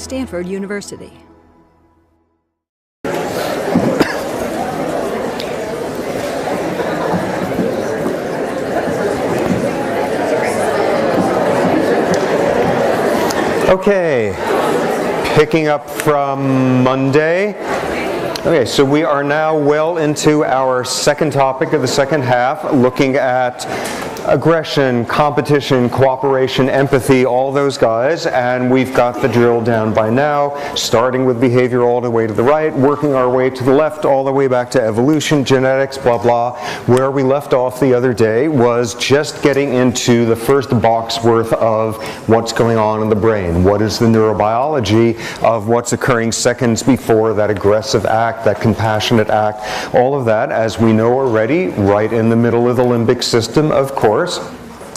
Stanford University. Okay, picking up from Monday. Okay, so we are now well into our second topic of the second half, looking at aggression, competition, cooperation, empathy, all those guys, and we've got the drill down by now, starting with behavior all the way to the right, working our way to the left, all the way back to evolution, genetics, blah, blah. Where we left off the other day was just getting into the first box worth of what's going on in the brain. What is the neurobiology of what's occurring seconds before that aggressive act, that compassionate act, all of that, as we know already, right in the middle of the limbic system, of course.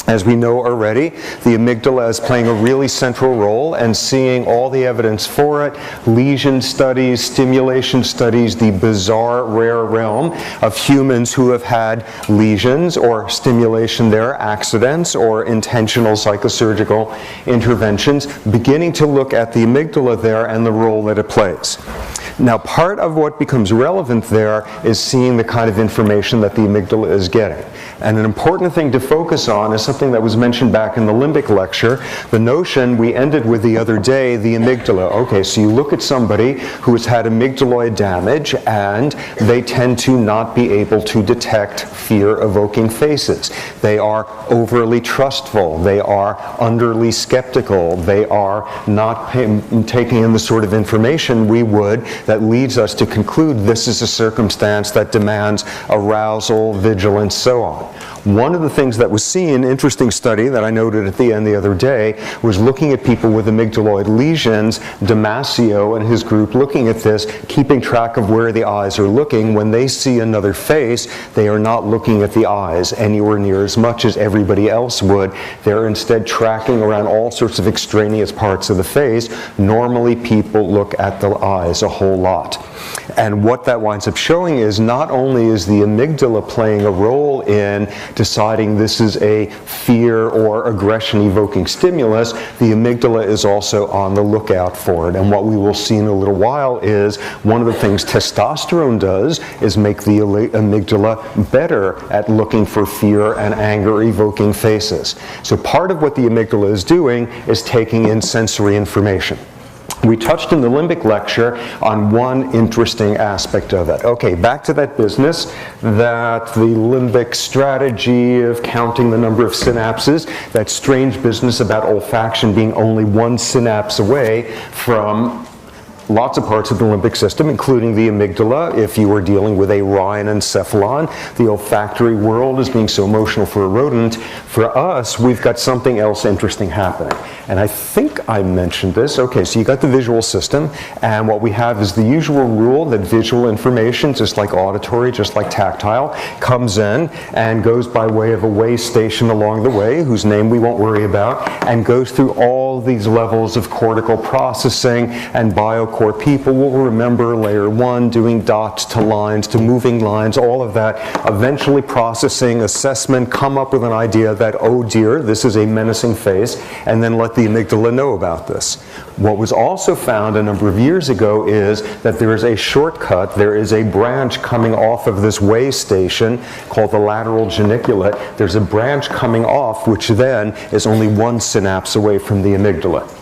As we know already, the amygdala is playing a really central role, and seeing all the evidence for it, lesion studies, stimulation studies, the bizarre, rare realm of humans who have had lesions or stimulation there, accidents, or intentional psychosurgical interventions, beginning to look at the amygdala there and the role that it plays. Now, part of what becomes relevant there is seeing the kind of information that the amygdala is getting. And an important thing to focus on is something that was mentioned back in the limbic lecture, the notion we ended with the other day, the amygdala. Okay, so you look at somebody who has had amygdaloid damage, and they tend to not be able to detect fear-evoking faces. They are overly trustful. They are underly skeptical. They are not taking in the sort of information we would that leads us to conclude this is a circumstance that demands arousal, vigilance, so on. One of the things that was seen, interesting study that I noted at the end the other day, was looking at people with amygdaloid lesions, Damasio and his group looking at this, keeping track of where the eyes are looking. When they see another face, they are not looking at the eyes anywhere near as much as everybody else would. They're instead tracking around all sorts of extraneous parts of the face. Normally people look at the eyes a whole lot. And what that winds up showing is not only is the amygdala playing a role in deciding this is a fear or aggression evoking stimulus, the amygdala is also on the lookout for it. And what we will see in a little while is one of the things testosterone does is make the amygdala better at looking for fear and anger evoking faces. So part of what the amygdala is doing is taking in sensory information. We touched in the limbic lecture on one interesting aspect of it. Okay, back to that business, that the limbic strategy of counting the number of synapses, that strange business about olfaction being only one synapse away from lots of parts of the limbic system, including the amygdala. If you were dealing with a rhinoencephalon, the olfactory world is being so emotional for a rodent. For us, we've got something else interesting happening. And I think I mentioned this. Okay, so you got the visual system, and what we have is the usual rule that visual information, just like auditory, just like tactile, comes in and goes by way of a way station along the way, whose name we won't worry about, and goes through all these levels of cortical processing and biocortex. People will remember layer 1, doing dots to lines to moving lines, all of that, eventually processing, assessment, come up with an idea that, oh dear, this is a menacing face, and then let the amygdala know about this. What was also found a number of years ago is that there is a shortcut, there is a branch coming off of this way station called the lateral geniculate. There's a branch coming off which then is only one synapse away from the amygdala.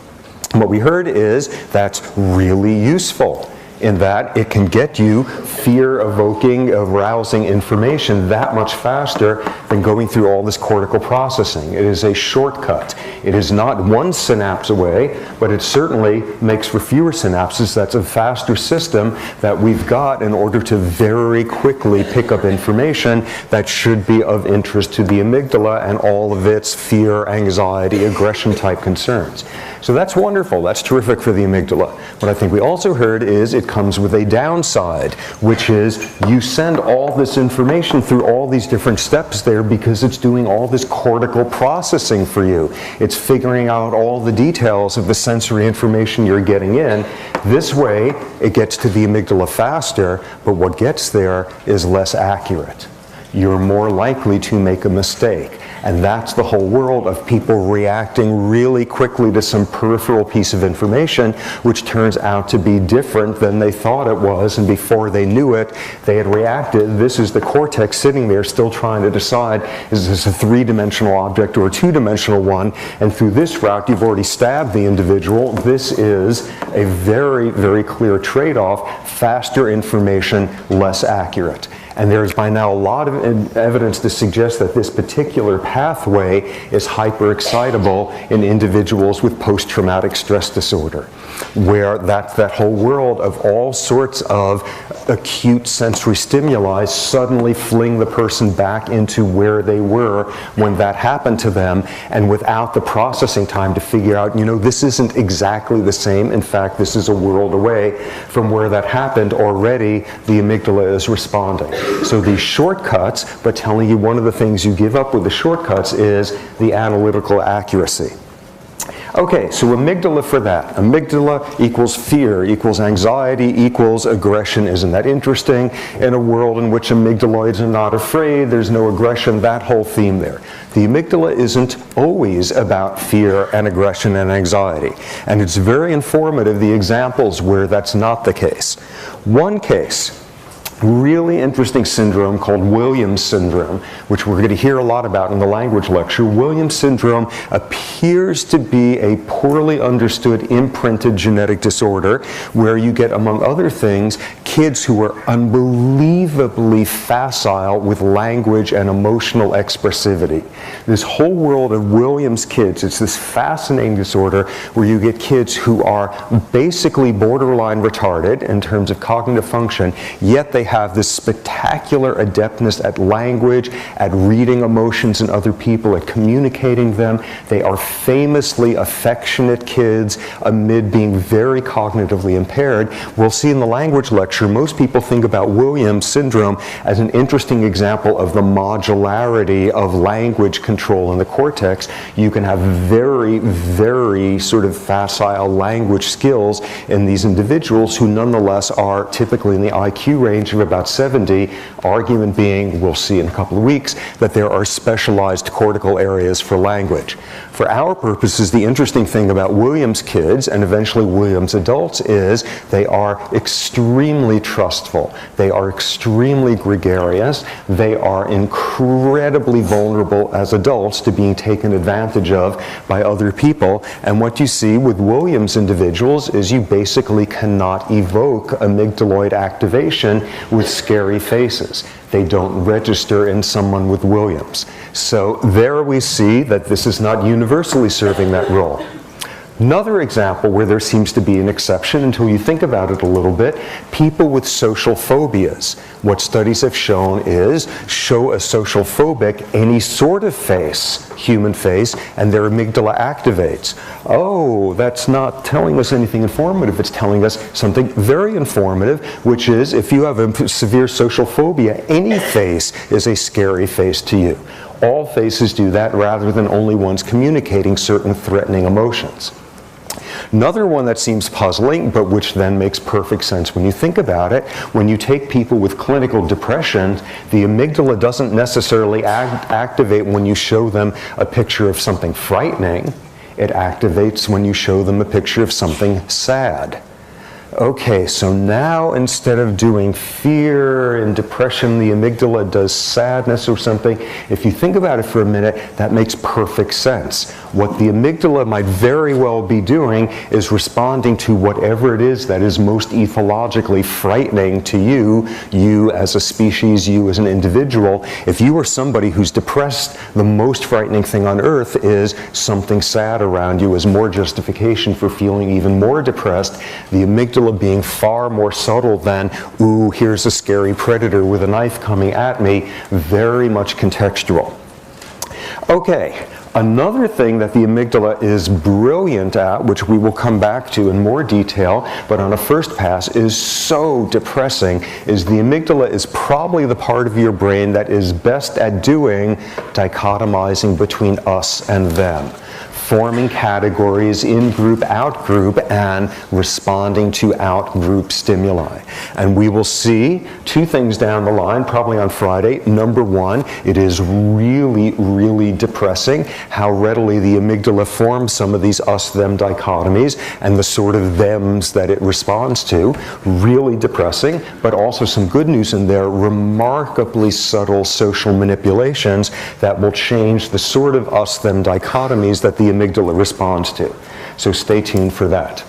What we heard is that's really useful in that it can get you fear-evoking, arousing information that much faster than going through all this cortical processing. It is a shortcut. It is not one synapse away, but it certainly makes for fewer synapses. That's a faster system that we've got in order to very quickly pick up information that should be of interest to the amygdala and all of its fear, anxiety, aggression type concerns. So that's wonderful. That's terrific for the amygdala. What I think we also heard is it comes with a downside, which is you send all this information through all these different steps there because it's doing all this cortical processing for you. It's figuring out all the details of the sensory information you're getting in. This way, it gets to the amygdala faster, but what gets there is less accurate. you're more likely to make a mistake. And that's the whole world of people reacting really quickly to some peripheral piece of information, which turns out to be different than they thought it was, and before they knew it, they had reacted. This is the cortex sitting there still trying to decide, is this a three-dimensional object or a two-dimensional one? And through this route, you've already stabbed the individual. This is a very, very clear trade-off: faster information, less accurate. And there's by now a lot of evidence to suggest that this particular pathway is hyperexcitable in individuals with post-traumatic stress disorder, where that whole world of all sorts of acute sensory stimuli suddenly fling the person back into where they were when that happened to them, and without the processing time to figure out, this isn't exactly the same. In fact, this is a world away from where that happened. Already the amygdala is responding. So these shortcuts, but telling you one of the things you give up with the shortcuts is the analytical accuracy. Okay, so amygdala for that. Amygdala equals fear, equals anxiety, equals aggression. Isn't that interesting? In a world in which amygdaloids are not afraid, there's no aggression, that whole theme there. The amygdala isn't always about fear and aggression and anxiety. And it's very informative, the examples where that's not the case. One case, really interesting syndrome called Williams syndrome, which we're going to hear a lot about in the language lecture. Williams syndrome appears to be a poorly understood imprinted genetic disorder where you get, among other things, kids who are unbelievably facile with language and emotional expressivity. This whole world of Williams kids, it's this fascinating disorder where you get kids who are basically borderline retarded in terms of cognitive function, yet they have this spectacular adeptness at language, at reading emotions in other people, at communicating them. They are famously affectionate kids amid being very cognitively impaired. We'll see in the language lecture, most people think about Williams syndrome as an interesting example of the modularity of language control in the cortex. You can have very, very sort of facile language skills in these individuals who nonetheless are typically in the IQ range of about 70, argument being, we'll see in a couple of weeks, that there are specialized cortical areas for language. For our purposes, the interesting thing about Williams kids, and eventually Williams adults, is they are extremely trustful. They are extremely gregarious. They are incredibly vulnerable as adults to being taken advantage of by other people. And what you see with Williams individuals is you basically cannot evoke amygdaloid activation with scary faces. They don't register in someone with Williams. So there we see that this is not universally serving that role. Another example where there seems to be an exception, until you think about it a little bit, people with social phobias. What studies have shown is, show a social phobic any sort of face, human face, and their amygdala activates. Oh, that's not telling us anything informative. It's telling us something very informative, which is if you have a severe social phobia, any face is a scary face to you. All faces do that rather than only ones communicating certain threatening emotions. Another one that seems puzzling, but which then makes perfect sense when you think about it, when you take people with clinical depression, the amygdala doesn't necessarily activate when you show them a picture of something frightening. It activates when you show them a picture of something sad. Okay, so now instead of doing fear and depression, the amygdala does sadness or something. If you think about it for a minute, that makes perfect sense. What the amygdala might very well be doing is responding to whatever it is that is most ethologically frightening to you, you as a species, you as an individual. If you are somebody who's depressed, the most frightening thing on earth is something sad around you as more justification for feeling even more depressed. The amygdala being far more subtle than, ooh, here's a scary predator with a knife coming at me, very much contextual. Okay, another thing that the amygdala is brilliant at, which we will come back to in more detail, but on a first pass is so depressing, is the amygdala is probably the part of your brain that is best at doing dichotomizing between us and them. forming categories, in-group, out-group, and responding to out-group stimuli. And we will see two things down the line, probably on Friday. Number one, it is really, really depressing how readily the amygdala forms some of these us-them dichotomies and the sort of thems that it responds to. Really depressing, but also some good news in there, remarkably subtle social manipulations that will change the sort of us-them dichotomies that the amygdala responds to. So stay tuned for that.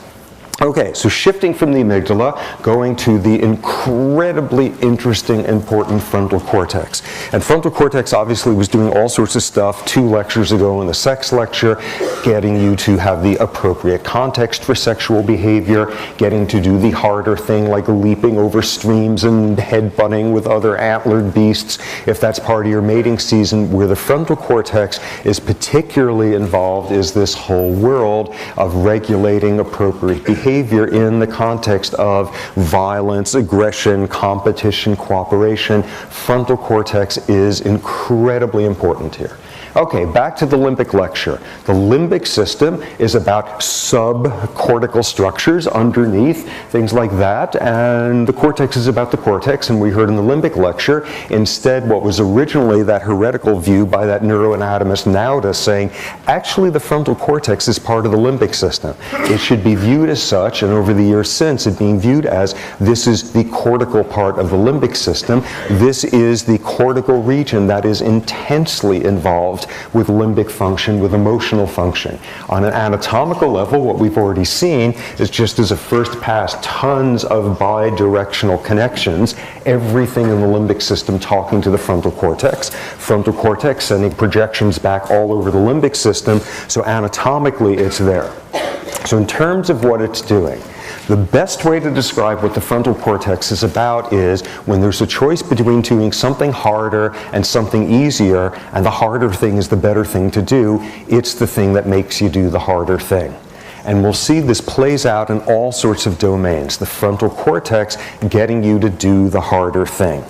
Okay, so shifting from the amygdala, going to the incredibly interesting, important frontal cortex. And frontal cortex obviously was doing all sorts of stuff 2 lectures ago in the sex lecture, getting you to have the appropriate context for sexual behavior, getting to do the harder thing like leaping over streams and headbutting with other antlered beasts, if that's part of your mating season. Where the frontal cortex is particularly involved is this whole world of regulating appropriate behavior in the context of violence, aggression, competition, cooperation. Frontal cortex is incredibly important here. Okay, back to the limbic lecture. The limbic system is about subcortical structures underneath, things like that, and the cortex is about the cortex, and we heard in the limbic lecture, instead what was originally that heretical view by that neuroanatomist Nauta saying, actually the frontal cortex is part of the limbic system. It should be viewed as such, and over the years since, it being viewed as this is the cortical part of the limbic system. This is the cortical region that is intensely involved with limbic function, with emotional function. On an anatomical level, what we've already seen is, just as a first pass, tons of bidirectional connections, everything in the limbic system talking to the frontal cortex sending projections back all over the limbic system, so anatomically it's there. So in terms of what it's doing, the best way to describe what the frontal cortex is about is when there's a choice between doing something harder and something easier, and the harder thing is the better thing to do, it's the thing that makes you do the harder thing. And we'll see this plays out in all sorts of domains. The frontal cortex getting you to do the harder thing.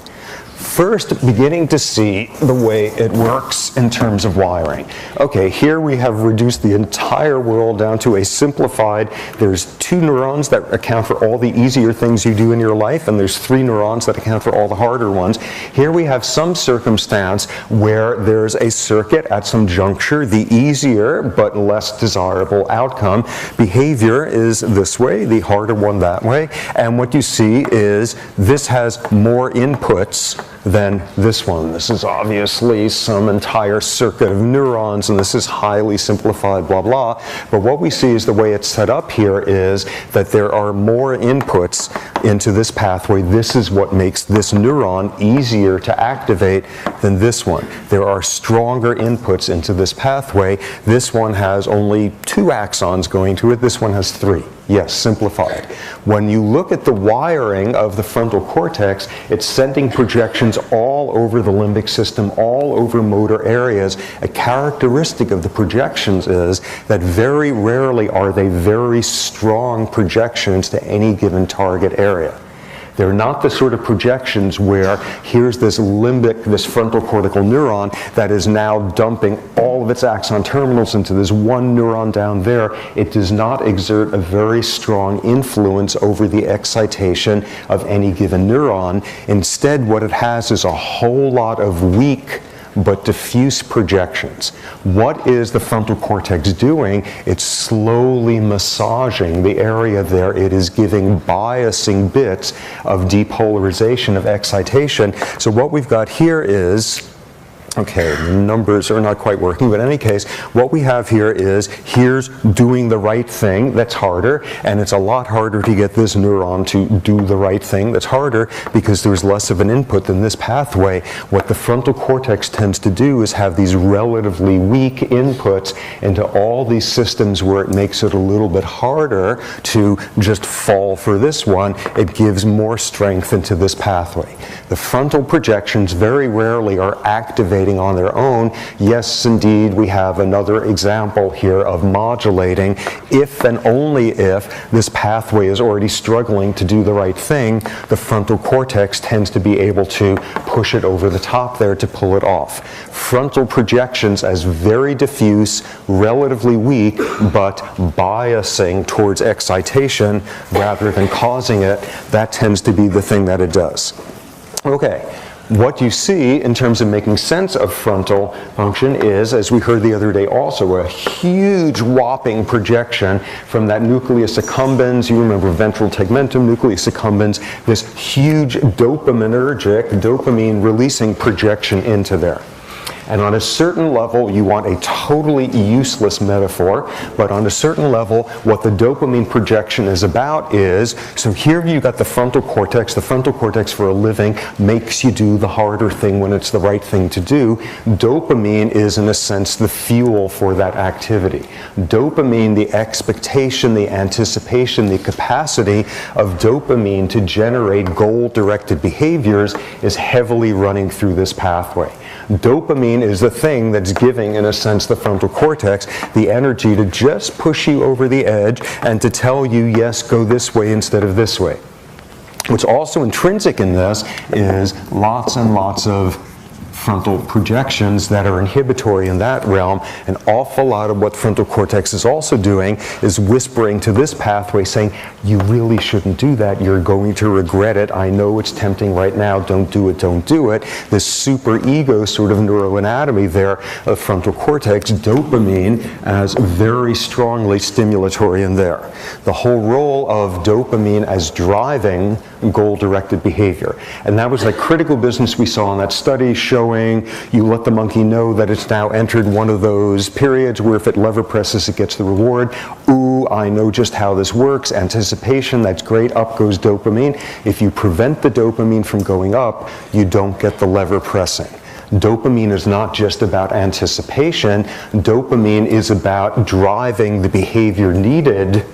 First, beginning to see the way it works in terms of wiring. Okay, here we have reduced the entire world down to a simplified, there's 2 neurons that account for all the easier things you do in your life, and there's 3 neurons that account for all the harder ones. Here we have some circumstance where there's a circuit at some juncture, the easier but less desirable outcome. Behavior is this way, the harder one that way, and what you see is this has more inputs than this one. This is obviously some entire circuit of neurons, and this is highly simplified, blah, blah. But what we see is the way it's set up here is that there are more inputs into this pathway. This is what makes this neuron easier to activate than this one. There are stronger inputs into this pathway. This one has only 2 axons going to it. This one has 3. Yes, simplified. When you look at the wiring of the frontal cortex, it's sending projections all over the limbic system, all over motor areas. A characteristic of the projections is that very rarely are they very strong projections to any given target area. They're not the sort of projections where here's this limbic, this frontal cortical neuron that is now dumping all of its axon terminals into this one neuron down there. It does not exert a very strong influence over the excitation of any given neuron. Instead, what it has is a whole lot of weak but diffuse projections. What is the frontal cortex doing? It's slowly massaging the area there. It is giving biasing bits of depolarization of excitation. So what we've got here is, okay, the numbers are not quite working, but in any case, what we have here is, here's doing the right thing, that's harder, and it's a lot harder to get this neuron to do the right thing, that's harder, because there's less of an input than this pathway. What the frontal cortex tends to do is have these relatively weak inputs into all these systems where it makes it a little bit harder to just fall for this one. It gives more strength into this pathway. The frontal projections very rarely are activating modulating on their own. Yes, indeed, we have another example here of modulating if and only if this pathway is already struggling to do the right thing. The frontal cortex tends to be able to push it over the top there to pull it off. Frontal projections as very diffuse, relatively weak, but biasing towards excitation rather than causing it, that tends to be the thing that it does. Okay, what you see in terms of making sense of frontal function is, as we heard the other day also, a huge whopping projection from that nucleus accumbens. You remember ventral tegmentum, nucleus accumbens, this huge dopaminergic, dopamine releasing projection into there. And on a certain level, you want a totally useless metaphor, but on a certain level, what the dopamine projection is about is, so here you've got the frontal cortex. The frontal cortex for a living makes you do the harder thing when it's the right thing to do. Dopamine is, in a sense, the fuel for that activity. Dopamine, the expectation, the anticipation, the capacity of dopamine to generate goal-directed behaviors is heavily running through this pathway. Dopamine is the thing that's giving, in a sense, the frontal cortex the energy to just push you over the edge and to tell you, yes, go this way instead of this way. What's also intrinsic in this is lots and lots of frontal projections that are inhibitory in that realm. An awful lot of what frontal cortex is also doing is whispering to this pathway saying, you really shouldn't do that, you're going to regret it, I know it's tempting right now, don't do it, don't do it. This super ego sort of neuroanatomy there of frontal cortex, dopamine as very strongly stimulatory in there. The whole role of dopamine as driving goal-directed behavior. And that was like critical business we saw in that study showing you let the monkey know that it's now entered one of those periods where if it lever presses, it gets the reward. Ooh, I know just how this works. Anticipation, that's great. Up goes dopamine. If you prevent the dopamine from going up, you don't get the lever pressing. Dopamine is not just about anticipation. Dopamine is about driving the behavior needed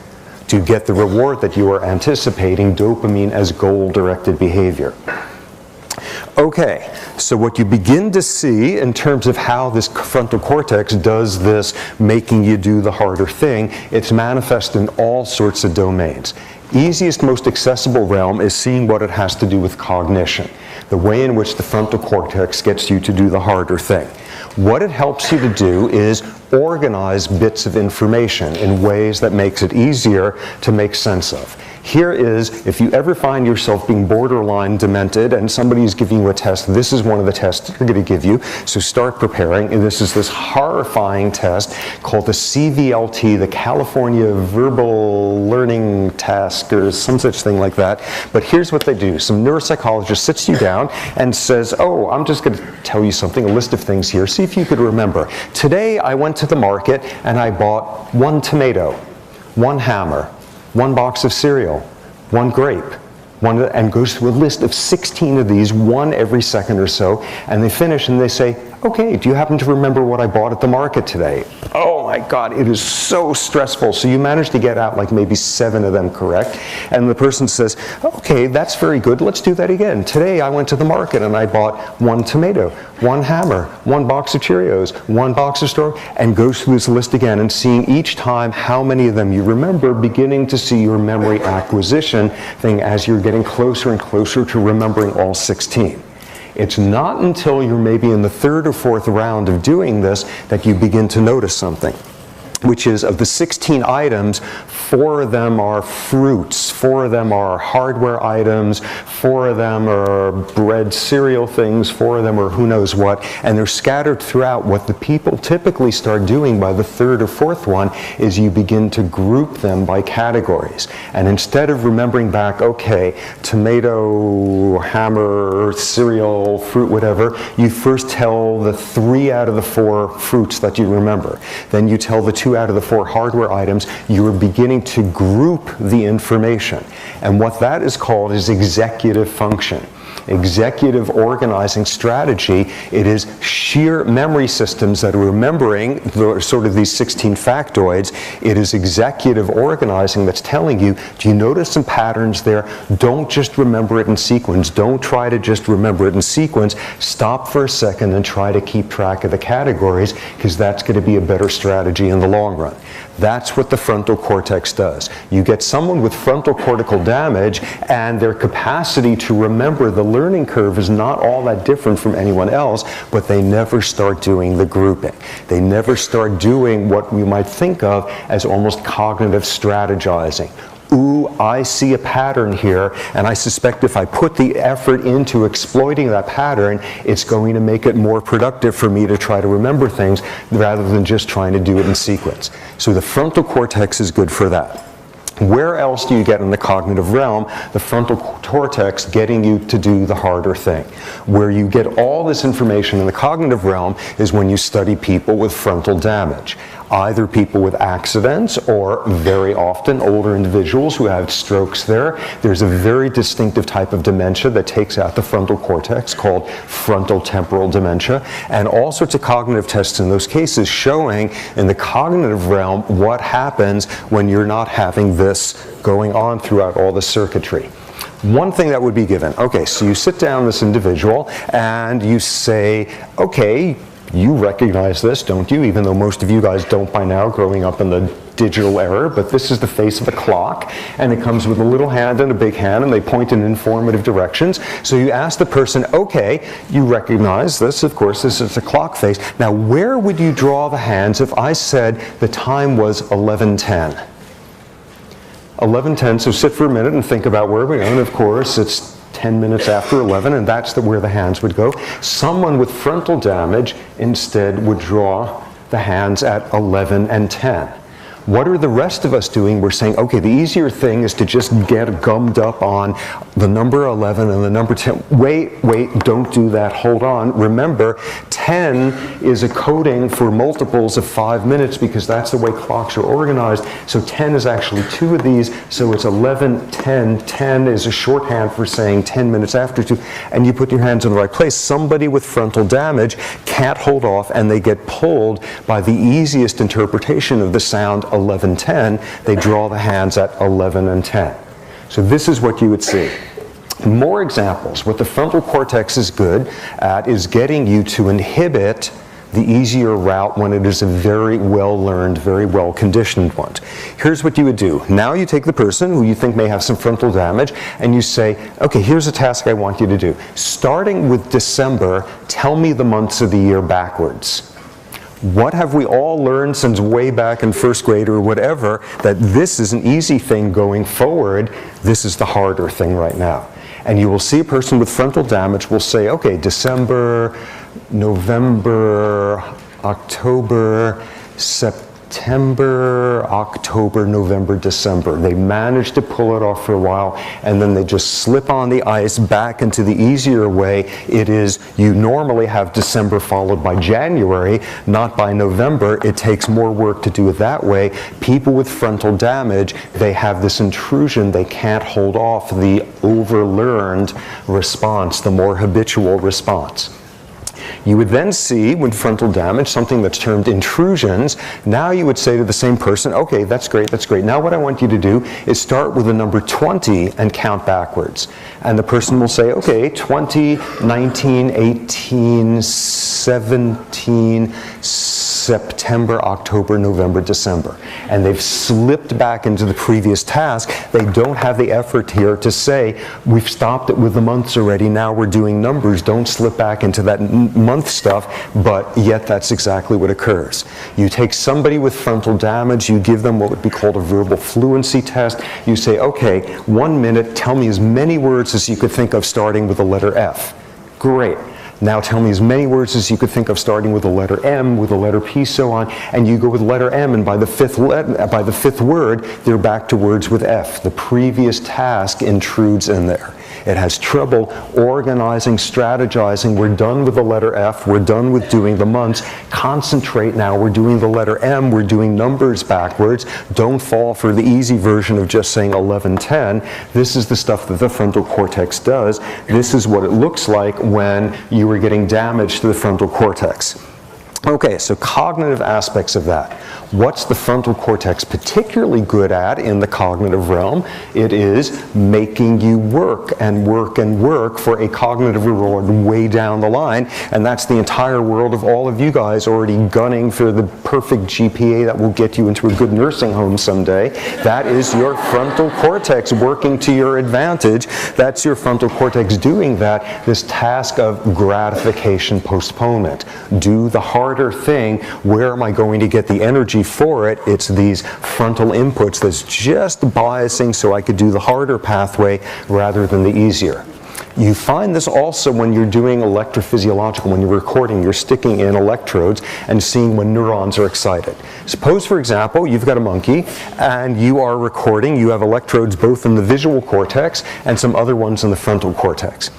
to get the reward that you are anticipating. Dopamine as goal-directed behavior. Okay, so what you begin to see in terms of how this frontal cortex does this making you do the harder thing, it's manifest in all sorts of domains. Easiest, most accessible realm is seeing what it has to do with cognition, the way in which the frontal cortex gets you to do the harder thing. What it helps you to do is organize bits of information in ways that makes it easier to make sense of. Here is, if you ever find yourself being borderline demented and somebody is giving you a test, this is one of the tests they're going to give you, so start preparing. And this is this horrifying test called the CVLT, the California Verbal Learning Task, or some such thing like that. But here's what they do. Some neuropsychologist sits you down and says, oh, I'm just going to tell you something, a list of things here. See if you could remember. Today I went to the market and I bought 1 tomato, 1 hammer, 1 box of cereal, 1 grape, and goes through a list of 16 of these, one every second or so, and they finish and they say, okay, do you happen to remember what I bought at the market today? Oh my God, it is so stressful. So you manage to get out like maybe 7 of them correct, and the person says, okay, that's very good, let's do that again. Today I went to the market and I bought 1 tomato, 1 hammer, 1 box of Cheerios, 1 box of Star, and goes through this list again and seeing each time how many of them you remember, beginning to see your memory acquisition thing as you're getting closer and closer to remembering all 16. It's not until you're maybe in the 3rd or 4th round of doing this that you begin to notice something, which is of the 16 items, 4 of them are fruits, 4 of them are hardware items, 4 of them are bread cereal things, 4 of them are who knows what, and they're scattered throughout. What the people typically start doing by the 3rd or 4th one is you begin to group them by categories. And instead of remembering back, okay, tomato, hammer, cereal, fruit, whatever, you first tell the 3 out of the 4 fruits that you remember. Then you tell the 2 out of the 4 hardware items. You are beginning to group the information. And what that is called is executive function. executive organizing strategy. It is sheer memory systems that are remembering sort of these 16 factoids. It is executive organizing that's telling you, do you notice some patterns there? Don't just remember it in sequence. Don't try to just remember it in sequence. Stop for a second and try to keep track of the categories, because that's going to be a better strategy in the long run. That's what the frontal cortex does. You get someone with frontal cortical damage, and their capacity to remember the learning curve is not all that different from anyone else, but they never start doing the grouping. They never start doing what we might think of as almost cognitive strategizing. Ooh, I see a pattern here, and I suspect if I put the effort into exploiting that pattern, it's going to make it more productive for me to try to remember things rather than just trying to do it in sequence. So the frontal cortex is good for that. Where else do you get in the cognitive realm the frontal cortex getting you to do the harder thing? Where you get all this information in the cognitive realm is when you study people with frontal damage. Either people with accidents, or very often older individuals who have strokes there. There's a very distinctive type of dementia that takes out the frontal cortex called frontal temporal dementia, and all sorts of cognitive tests in those cases showing in the cognitive realm what happens when you're not having this going on throughout all the circuitry. One thing that would be given, okay, so you sit down this individual and you say, okay, you recognize this, don't you? Even though most of you guys don't by now, growing up in the digital era, but this is the face of a clock, and it comes with a little hand and a big hand, and they point in informative directions. So you ask the person, okay, you recognize this, of course, this is a clock face. Now, where would you draw the hands if I said the time was 11:10? 11:10, so sit for a minute and think about where we're going. Of course, it's 10 minutes after 11, and that's where the hands would go. Someone with frontal damage instead would draw the hands at 11 and 10. What are the rest of us doing? We're saying, okay, the easier thing is to just get gummed up on the number 11 and the number 10. Wait, don't do that. Hold on. Remember, 10 is a coding for multiples of 5 minutes, because that's the way clocks are organized. So 10 is actually 2 of these, so it's 11, 10. 10 is a shorthand for saying 10 minutes after 2, and you put your hands in the right place. Somebody with frontal damage can't hold off, and they get pulled by the easiest interpretation of the sound 11:10. They draw the hands at 11 and 10. So this is what you would see. More examples. What the frontal cortex is good at is getting you to inhibit the easier route when it is a very well learned, very well conditioned one. Here's what you would do. Now you take the person who you think may have some frontal damage, and you say, okay, here's a task I want you to do. Starting with December, tell me the months of the year backwards. What have we all learned since way back in first grade or whatever, that this is an easy thing going forward, this is the harder thing right now. And you will see a person with frontal damage will say, okay, December, November, October, September, October, November, December. They manage to pull it off for a while, and then they just slip on the ice back into the easier way. It is, you normally have December followed by January, not by November. It takes more work to do it that way. People with frontal damage, they have this intrusion. They can't hold off the overlearned response, the more habitual response. You would then see, with frontal damage, something that's termed intrusions. Now you would say to the same person, okay, that's great, that's great. Now what I want you to do is start with the number 20 and count backwards. And the person will say, okay, 20, 19, 18, 17, September, October, November, December. And they've slipped back into the previous task. They don't have the effort here to say, we've stopped it with the months already, now we're doing numbers. Don't slip back into that month stuff, but yet that's exactly what occurs. You take somebody with frontal damage, you give them what would be called a verbal fluency test. You say, okay, 1 minute, tell me as many words as you could think of starting with the letter F. Great. Now tell me as many words as you could think of starting with the letter M, with the letter P, so on, and you go with letter M, and by the fifth word, they're back to words with F. The previous task intrudes in there. It has trouble organizing, strategizing. We're done with the letter F. We're done with doing the months. Concentrate now. We're doing the letter M. We're doing numbers backwards. Don't fall for the easy version of just saying 11, 10. This is the stuff that the frontal cortex does. This is what it looks like when you are getting damage to the frontal cortex. Okay, so cognitive aspects of that. What's the frontal cortex particularly good at in the cognitive realm? It is making you work and work and work for a cognitive reward way down the line, and that's the entire world of all of you guys already gunning for the perfect GPA that will get you into a good nursing home someday. That is your frontal cortex working to your advantage. That's your frontal cortex doing that, this task of gratification postponement. Do the harder thing. Where am I going to get the energy for it? It's these frontal inputs that's just biasing so I could do the harder pathway rather than the easier. You find this also when you're doing electrophysiological, when you're recording, you're sticking in electrodes and seeing when neurons are excited. Suppose, for example, you've got a monkey and you are recording, you have electrodes both in the visual cortex and some other ones in the frontal cortex.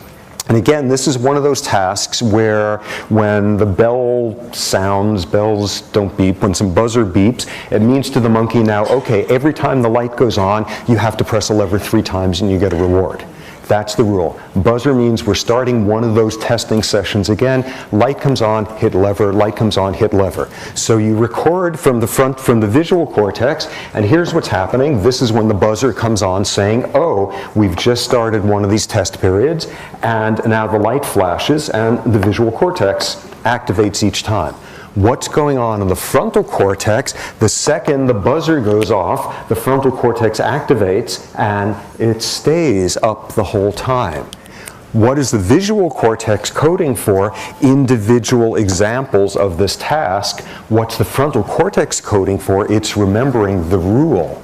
And again, this is one of those tasks where when the bell sounds, bells don't beep, when some buzzer beeps, it means to the monkey now, okay, every time the light goes on, you have to press a lever 3 times and you get a reward. That's the rule. Buzzer means we're starting one of those testing sessions again. Light comes on, hit lever, light comes on, hit lever. So you record from the visual cortex, and here's what's happening. This is when the buzzer comes on saying, oh, we've just started one of these test periods, and now the light flashes and the visual cortex activates each time. What's going on in the frontal cortex? The second the buzzer goes off, the frontal cortex activates and it stays up the whole time. What is the visual cortex coding for? Individual examples of this task. What's the frontal cortex coding for? It's remembering the rule.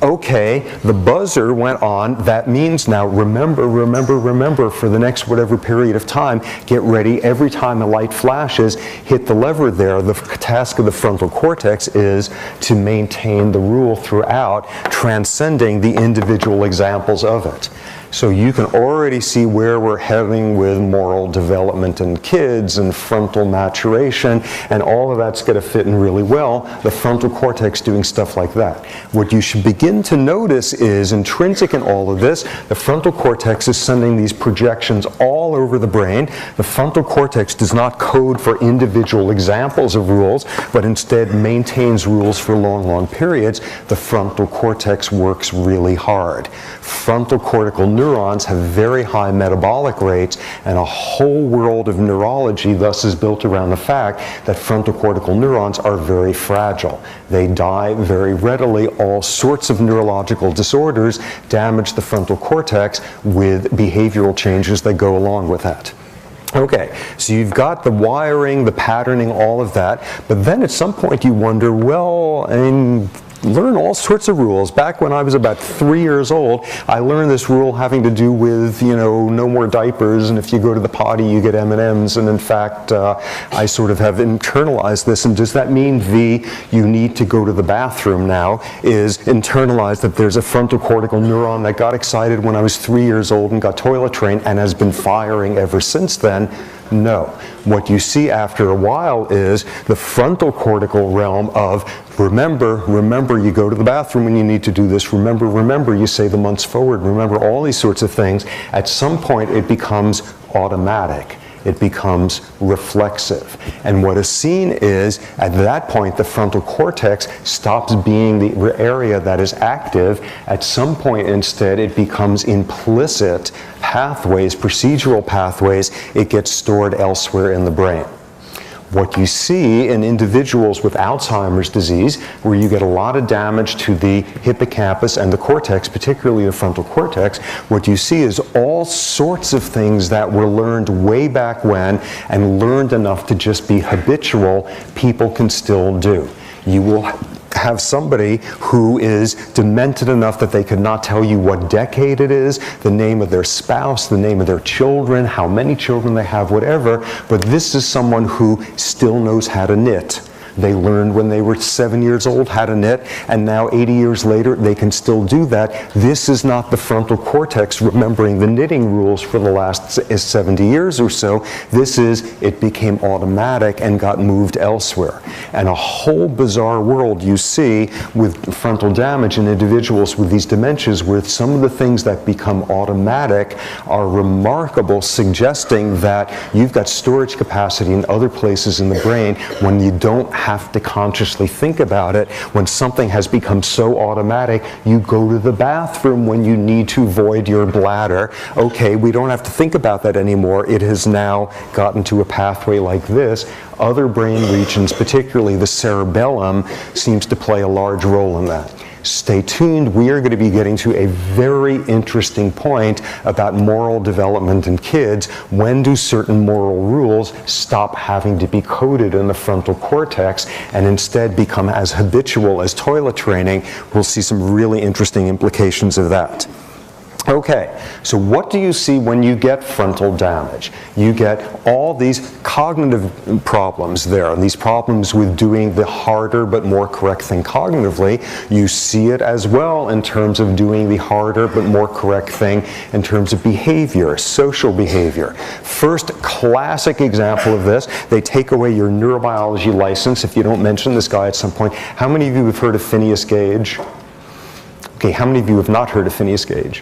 Okay, the buzzer went on, that means now remember, remember, remember for the next whatever period of time, get ready, every time the light flashes, hit the lever there. The task of the frontal cortex is to maintain the rule throughout, transcending the individual examples of it. So you can already see where we're heading with moral development in kids and frontal maturation, and all of that's going to fit in really well, the frontal cortex doing stuff like that. What you should begin to notice is intrinsic in all of this, the frontal cortex is sending these projections all over the brain. The frontal cortex does not code for individual examples of rules, but instead maintains rules for long, long periods. The frontal cortex works really hard. Frontal cortical neurons have very high metabolic rates, and a whole world of neurology thus is built around the fact that frontal cortical neurons are very fragile. They die very readily. All sorts of neurological disorders damage the frontal cortex with behavioral changes that go along with that. Okay, so you've got the wiring, the patterning, all of that, but then at some point you wonder, well, learn all sorts of rules. Back when I was about 3 years old, I learned this rule having to do with, no more diapers, and if you go to the potty, you get M&Ms, and in fact, I sort of have internalized this, and does that mean you need to go to the bathroom now, is internalized that there's a frontal cortical neuron that got excited when I was 3 years old and got toilet trained and has been firing ever since then? No. What you see after a while is the frontal cortical realm of remember, you go to the bathroom when you need to do this, remember, you say the months forward, remember all these sorts of things. At some point it becomes automatic. It becomes reflexive. And what is seen is, at that point, the frontal cortex stops being the area that is active. At some point, instead, it becomes implicit pathways, procedural pathways. It gets stored elsewhere in the brain. What you see in individuals with Alzheimer's disease, where you get a lot of damage to the hippocampus and the cortex, particularly the frontal cortex, what you see is all sorts of things that were learned way back when and learned enough to just be habitual, people can still do. You will have somebody who is demented enough that they could not tell you what decade it is, the name of their spouse, the name of their children, how many children they have, whatever, but this is someone who still knows how to knit. They learned when they were 7 years old how to knit, and now 80 years later they can still do that. This is not the frontal cortex remembering the knitting rules for the last 70 years or so. This is, it became automatic and got moved elsewhere. And a whole bizarre world you see with frontal damage in individuals with these dementias, where some of the things that become automatic are remarkable, suggesting that you've got storage capacity in other places in the brain when you don't have to consciously think about it. When something has become so automatic, you go to the bathroom when you need to void your bladder. Okay, we don't have to think about that anymore. It has now gotten to a pathway like this. Other brain regions, particularly the cerebellum, seems to play a large role in that. Stay tuned. We are going to be getting to a very interesting point about moral development in kids. When do certain moral rules stop having to be coded in the frontal cortex and instead become as habitual as toilet training? We'll see some really interesting implications of that. Okay, so what do you see when you get frontal damage? You get all these cognitive problems there, and these problems with doing the harder but more correct thing cognitively. You see it as well in terms of doing the harder but more correct thing in terms of behavior, social behavior. First classic example of this, they take away your neurobiology license if you don't mention this guy at some point. How many of you have heard of Phineas Gage? Okay, how many of you have not heard of Phineas Gage?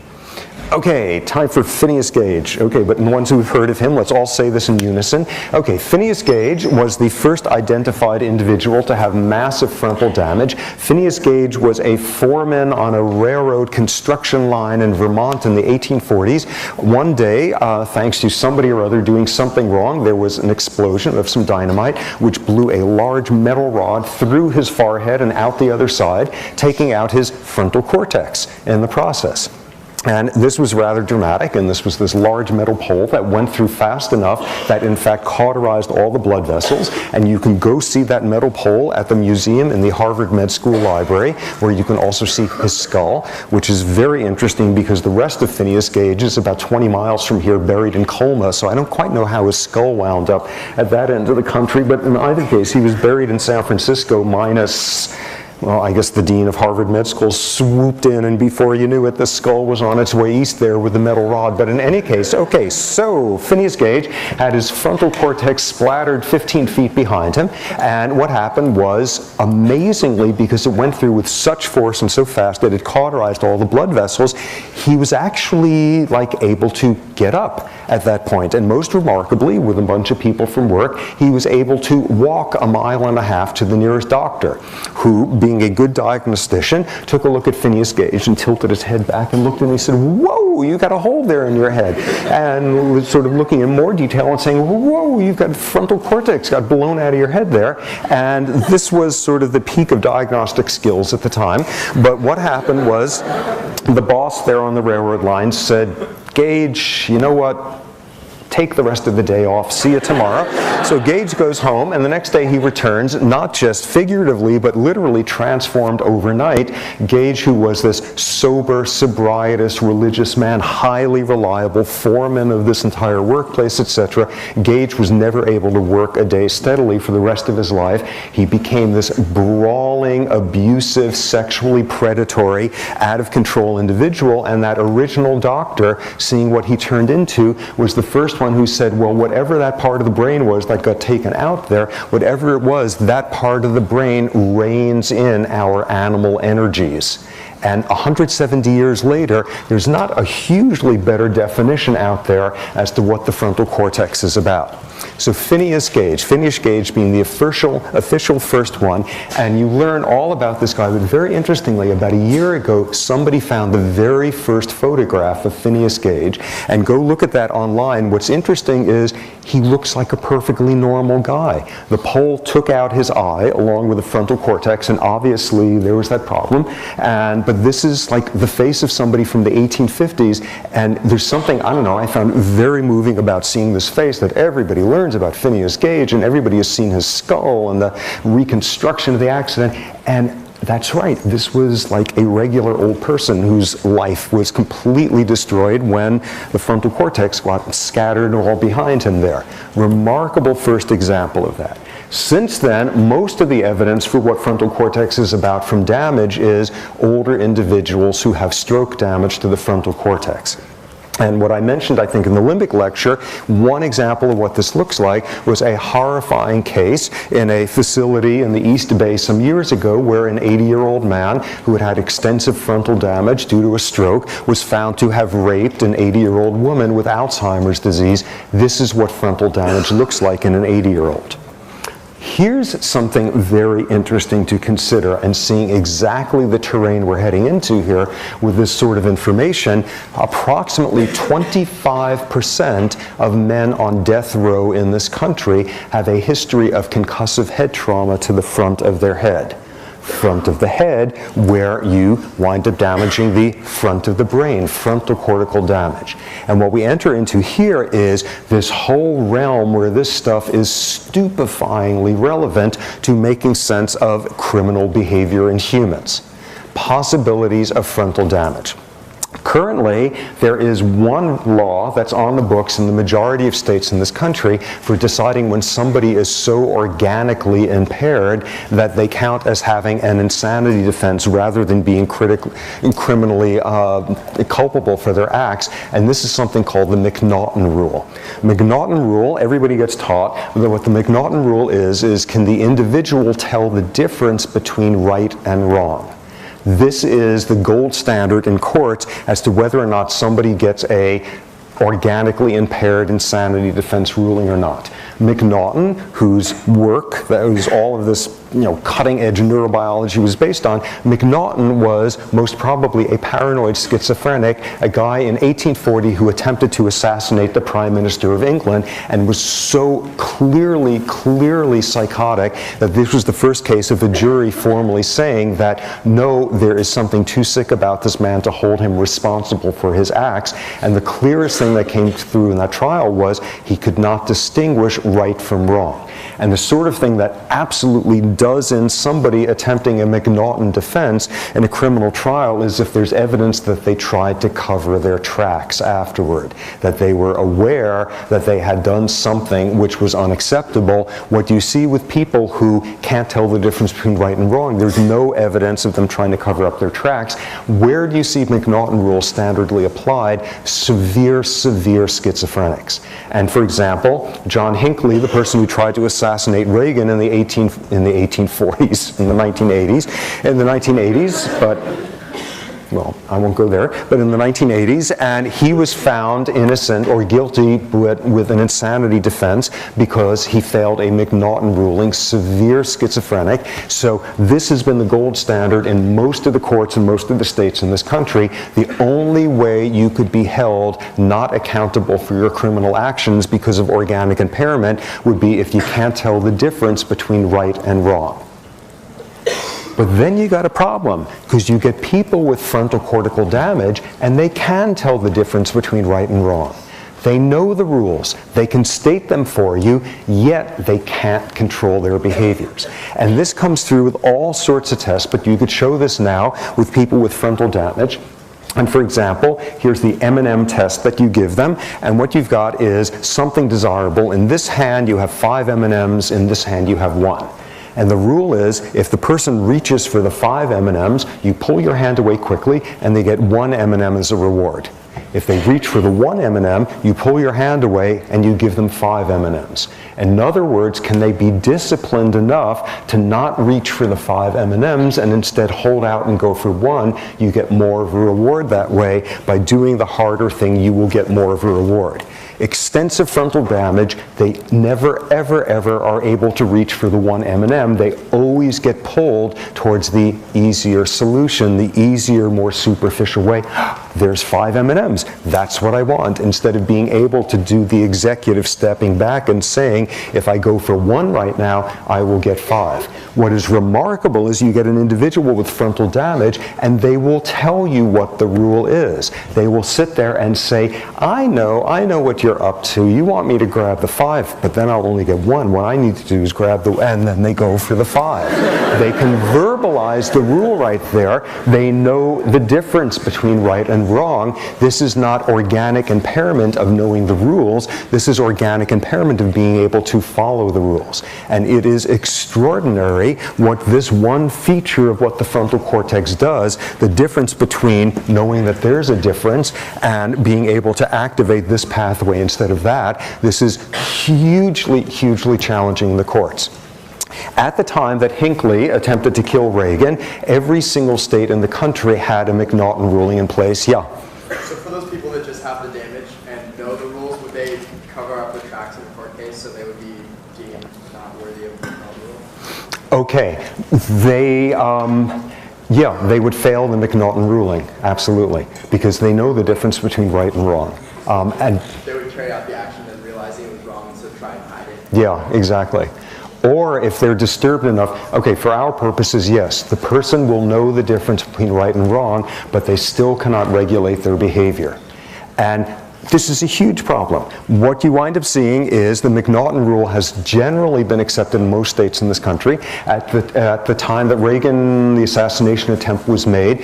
Okay, time for Phineas Gage. Okay, but the ones who've heard of him, let's all say this in unison. Okay, Phineas Gage was the first identified individual to have massive frontal damage. Phineas Gage was a foreman on a railroad construction line in Vermont in the 1840s. One day, thanks to somebody or other doing something wrong, there was an explosion of some dynamite which blew a large metal rod through his forehead and out the other side, taking out his frontal cortex in the process. And this was rather dramatic, and this was this large metal pole that went through fast enough that in fact cauterized all the blood vessels. And you can go see that metal pole at the museum in the Harvard Med School library, where you can also see his skull, which is very interesting because the rest of Phineas Gage is about 20 miles from here, buried in Colma, so I don't quite know how his skull wound up at that end of the country, but in either case, he was buried in San Francisco minus, well, I guess the dean of Harvard Med School swooped in, and before you knew it, the skull was on its way east there with the metal rod. But in any case, okay, so Phineas Gage had his frontal cortex splattered 15 feet behind him, and what happened was, amazingly, because it went through with such force and so fast that it cauterized all the blood vessels, he was actually able to get up at that point. And most remarkably, with a bunch of people from work, he was able to walk 1.5 miles to the nearest doctor, who, being a good diagnostician, took a look at Phineas Gage and tilted his head back and looked at him and he said, "Whoa, you got a hole there in your head." And was sort of looking in more detail and saying, "Whoa, you've got frontal cortex got blown out of your head there." And this was sort of the peak of diagnostic skills at the time. But what happened was the boss there on the railroad line said, "Gage, you know what? Take the rest of the day off. See you tomorrow." So Gage goes home, and the next day he returns, not just figuratively, but literally transformed overnight. Gage, who was this sober, sobrietous, religious man, highly reliable, foreman of this entire workplace, etc., Gage was never able to work a day steadily for the rest of his life. He became this brawling, abusive, sexually predatory, out-of-control individual, and that original doctor, seeing what he turned into, was the first one who said, well, whatever that part of the brain was that got taken out there, whatever it was, that part of the brain reins in our animal energies. And 170 years later, there's not a hugely better definition out there as to what the frontal cortex is about. So Phineas Gage being the official first one, and you learn all about this guy, but very interestingly, about a year ago, somebody found the very first photograph of Phineas Gage, and go look at that online. What's interesting is he looks like a perfectly normal guy. The pole took out his eye along with the frontal cortex, and obviously there was that problem, but this is like the face of somebody from the 1850s, and there's something, I don't know, I found very moving about seeing this face, that everybody learns about Phineas Gage, and everybody has seen his skull and the reconstruction of the accident, and That's right. This was like a regular old person whose life was completely destroyed when the frontal cortex got scattered all behind him there. Remarkable first example of that. Since then, most of the evidence for what frontal cortex is about from damage is older individuals who have stroke damage to the frontal cortex. And what I mentioned, I think, in the limbic lecture, one example of what this looks like was a horrifying case in a facility in the East Bay some years ago where an 80-year-old man who had had extensive frontal damage due to a stroke was found to have raped an 80-year-old woman with Alzheimer's disease. This is what frontal damage looks like in an 80-year-old. Here's something very interesting to consider, and seeing exactly the terrain we're heading into here with this sort of information. Approximately 25% of men on death row in this country have a history of concussive head trauma to the front of their head. Front of the head, where you wind up damaging the front of the brain, frontal cortical damage. And what we enter into here is this whole realm where this stuff is stupefyingly relevant to making sense of criminal behavior in humans. Possibilities of frontal damage. Currently, there is one law that's on the books in the majority of states in this country for deciding when somebody is so organically impaired that they count as having an insanity defense rather than being criminally culpable for their acts. And this is something called the McNaughton Rule. McNaughton Rule, everybody gets taught that what the McNaughton Rule is can the individual tell the difference between right and wrong? This is the gold standard in courts as to whether or not somebody gets a organically impaired insanity defense ruling or not. McNaughton, whose work, whose all of this cutting-edge neurobiology was based on, McNaughton was most probably a paranoid schizophrenic, a guy in 1840 who attempted to assassinate the Prime Minister of England and was so clearly psychotic that this was the first case of a jury formally saying that no, there is something too sick about this man to hold him responsible for his acts. And the clearest thing that came through in that trial was he could not distinguish right from wrong. And the sort of thing that absolutely does in somebody attempting a McNaughton defense in a criminal trial is if there's evidence that they tried to cover their tracks afterward, that they were aware that they had done something which was unacceptable. What you see with people who can't tell the difference between right and wrong, there's no evidence of them trying to cover up their tracks. Where do you see McNaughton Rule standardly applied? Severe schizophrenics. And for example, John Hinckley, the person who tried to assassinate Reagan in the 1840s, in the 1980s, but well, I won't go there, but in the 1980s, and he was found innocent or guilty with an insanity defense because he failed a McNaughton ruling, severe schizophrenic. So this has been the gold standard in most of the courts in most of the states in this country. The only way you could be held not accountable for your criminal actions because of organic impairment would be if you can't tell the difference between right and wrong. But then you got a problem, because you get people with frontal cortical damage, and they can tell the difference between right and wrong. They know the rules, they can state them for you, yet they can't control their behaviors. And this comes through with all sorts of tests, but you could show this now with people with frontal damage. And for example, here's the M&M test that you give them, and what you've got is something desirable. In this hand you have 5 M&Ms, in this hand you have 1. And the rule is, if the person reaches for the 5 M&Ms, you pull your hand away quickly, and they get 1 M&M as a reward. If they reach for the 1 M&M, you pull your hand away, and you give them 5 M&Ms. In other words, can they be disciplined enough to not reach for the 5 M&Ms and instead hold out and go for 1? You get more of a reward that way. By doing the harder thing, you will get more of a reward. Extensive frontal damage, they never, ever are able to reach for the 1 M&M. They always get pulled towards the easier solution, the easier, more superficial way. there's 5 M&Ms. That's what I want, instead of being able to do the executive stepping back and saying, if I go for 1 right now, I will get 5. What is remarkable is you get an individual with frontal damage, and they will tell you what the rule is. They will sit there and say, I know what you're up to. You want me to grab the 5, but then I'll only get 1. What I need to do is grab the, and then they go for the 5. They can verbalize the rule right there. They know the difference between right and wrong. This is not organic impairment of knowing the rules. This is organic impairment of being able to follow the rules. And it is extraordinary what this one feature of what the frontal cortex does, the difference between knowing that there's a difference and being able to activate this pathway instead of that. This is hugely, hugely challenging the courts. At the time that Hinckley attempted to kill Reagan, every single state in the country had a McNaughton ruling in place. Yeah? So for those people that just have the damage and know the rules, would they cover up the tracks in the court case so they would be deemed not worthy of the rule? Okay. Yeah, they would fail the McNaughton ruling, absolutely, because they know the difference between right and wrong. And they would carry out the action and realizing it was wrong, so try and hide it. Yeah, exactly. Or if they're disturbed enough, okay, for our purposes, yes, the person will know the difference between right and wrong, but they still cannot regulate their behavior. And this is a huge problem. What you wind up seeing is the McNaughton rule has generally been accepted in most states in this country. At the time that Reagan, the assassination attempt was made,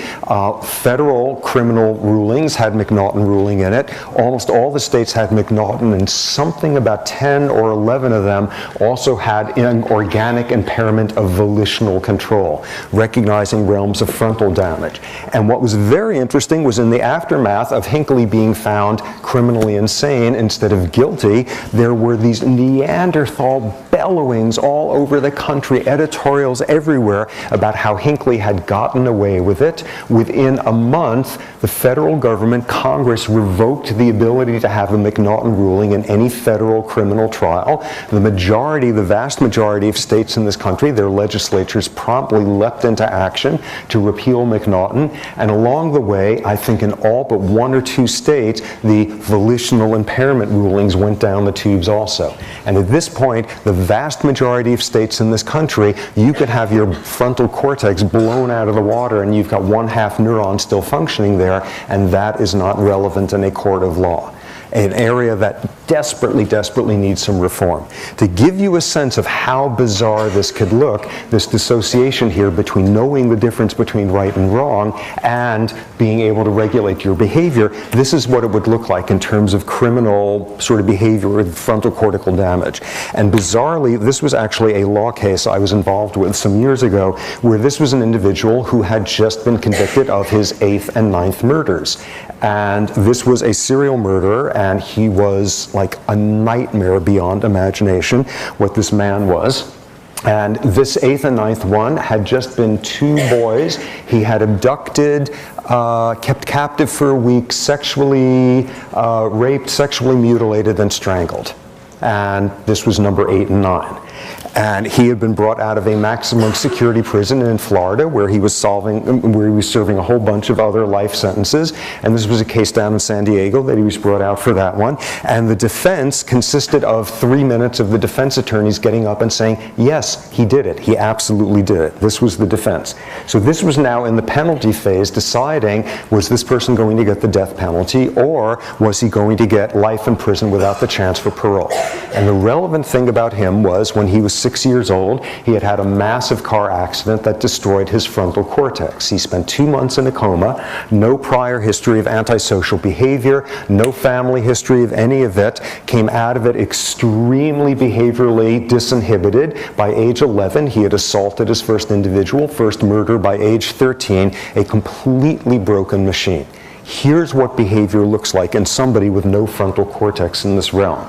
federal criminal rulings had McNaughton ruling in it. Almost all the states had McNaughton, and something about 10 or 11 of them also had an organic impairment of volitional control, recognizing realms of frontal damage. And what was very interesting was in the aftermath of Hinckley being found criminally insane instead of guilty, there were these Neanderthal bellowings all over the country, editorials everywhere about how Hinckley had gotten away with it. Within a month, the federal government, Congress, revoked the ability to have a McNaughton ruling in any federal criminal trial. The vast majority of states in this country, their legislatures promptly leapt into action to repeal McNaughton. And along the way, I think in all but 1 or 2 states, the volitional impairment rulings went down the tubes also. And at this point, the vast majority of states in this country, you could have your frontal cortex blown out of the water and you've got 1/2 neuron still functioning there, and that is not relevant in a court of law. An area that desperately, desperately needs some reform. To give you a sense of how bizarre this could look, this dissociation here between knowing the difference between right and wrong and being able to regulate your behavior, this is what it would look like in terms of criminal sort of behavior with frontal cortical damage. And bizarrely, this was actually a law case I was involved with some years ago, where this was an individual who had just been convicted of his 8th and 9th murders. And this was a serial murderer, and he was like a nightmare beyond imagination, what this man was. And this 8th and 9th one had just been 2 boys. He had abducted, kept captive for a week, sexually raped, sexually mutilated, and strangled. And this was number 8 and 9. And he had been brought out of a maximum security prison in Florida where he was serving a whole bunch of other life sentences. And this was a case down in San Diego that he was brought out for that one. And the defense consisted of 3 minutes of the defense attorneys getting up and saying, yes, he did it. He absolutely did it. This was the defense. So this was now in the penalty phase, deciding, was this person going to get the death penalty, or was he going to get life in prison without the chance for parole? And the relevant thing about him was when he was 6 years old, he had had a massive car accident that destroyed his frontal cortex. He spent 2 months in a coma, no prior history of antisocial behavior, no family history of any of it, came out of it extremely behaviorally disinhibited. By age 11, he had assaulted his first individual, first murder by age 13, a completely broken machine. Here's what behavior looks like in somebody with no frontal cortex in this realm.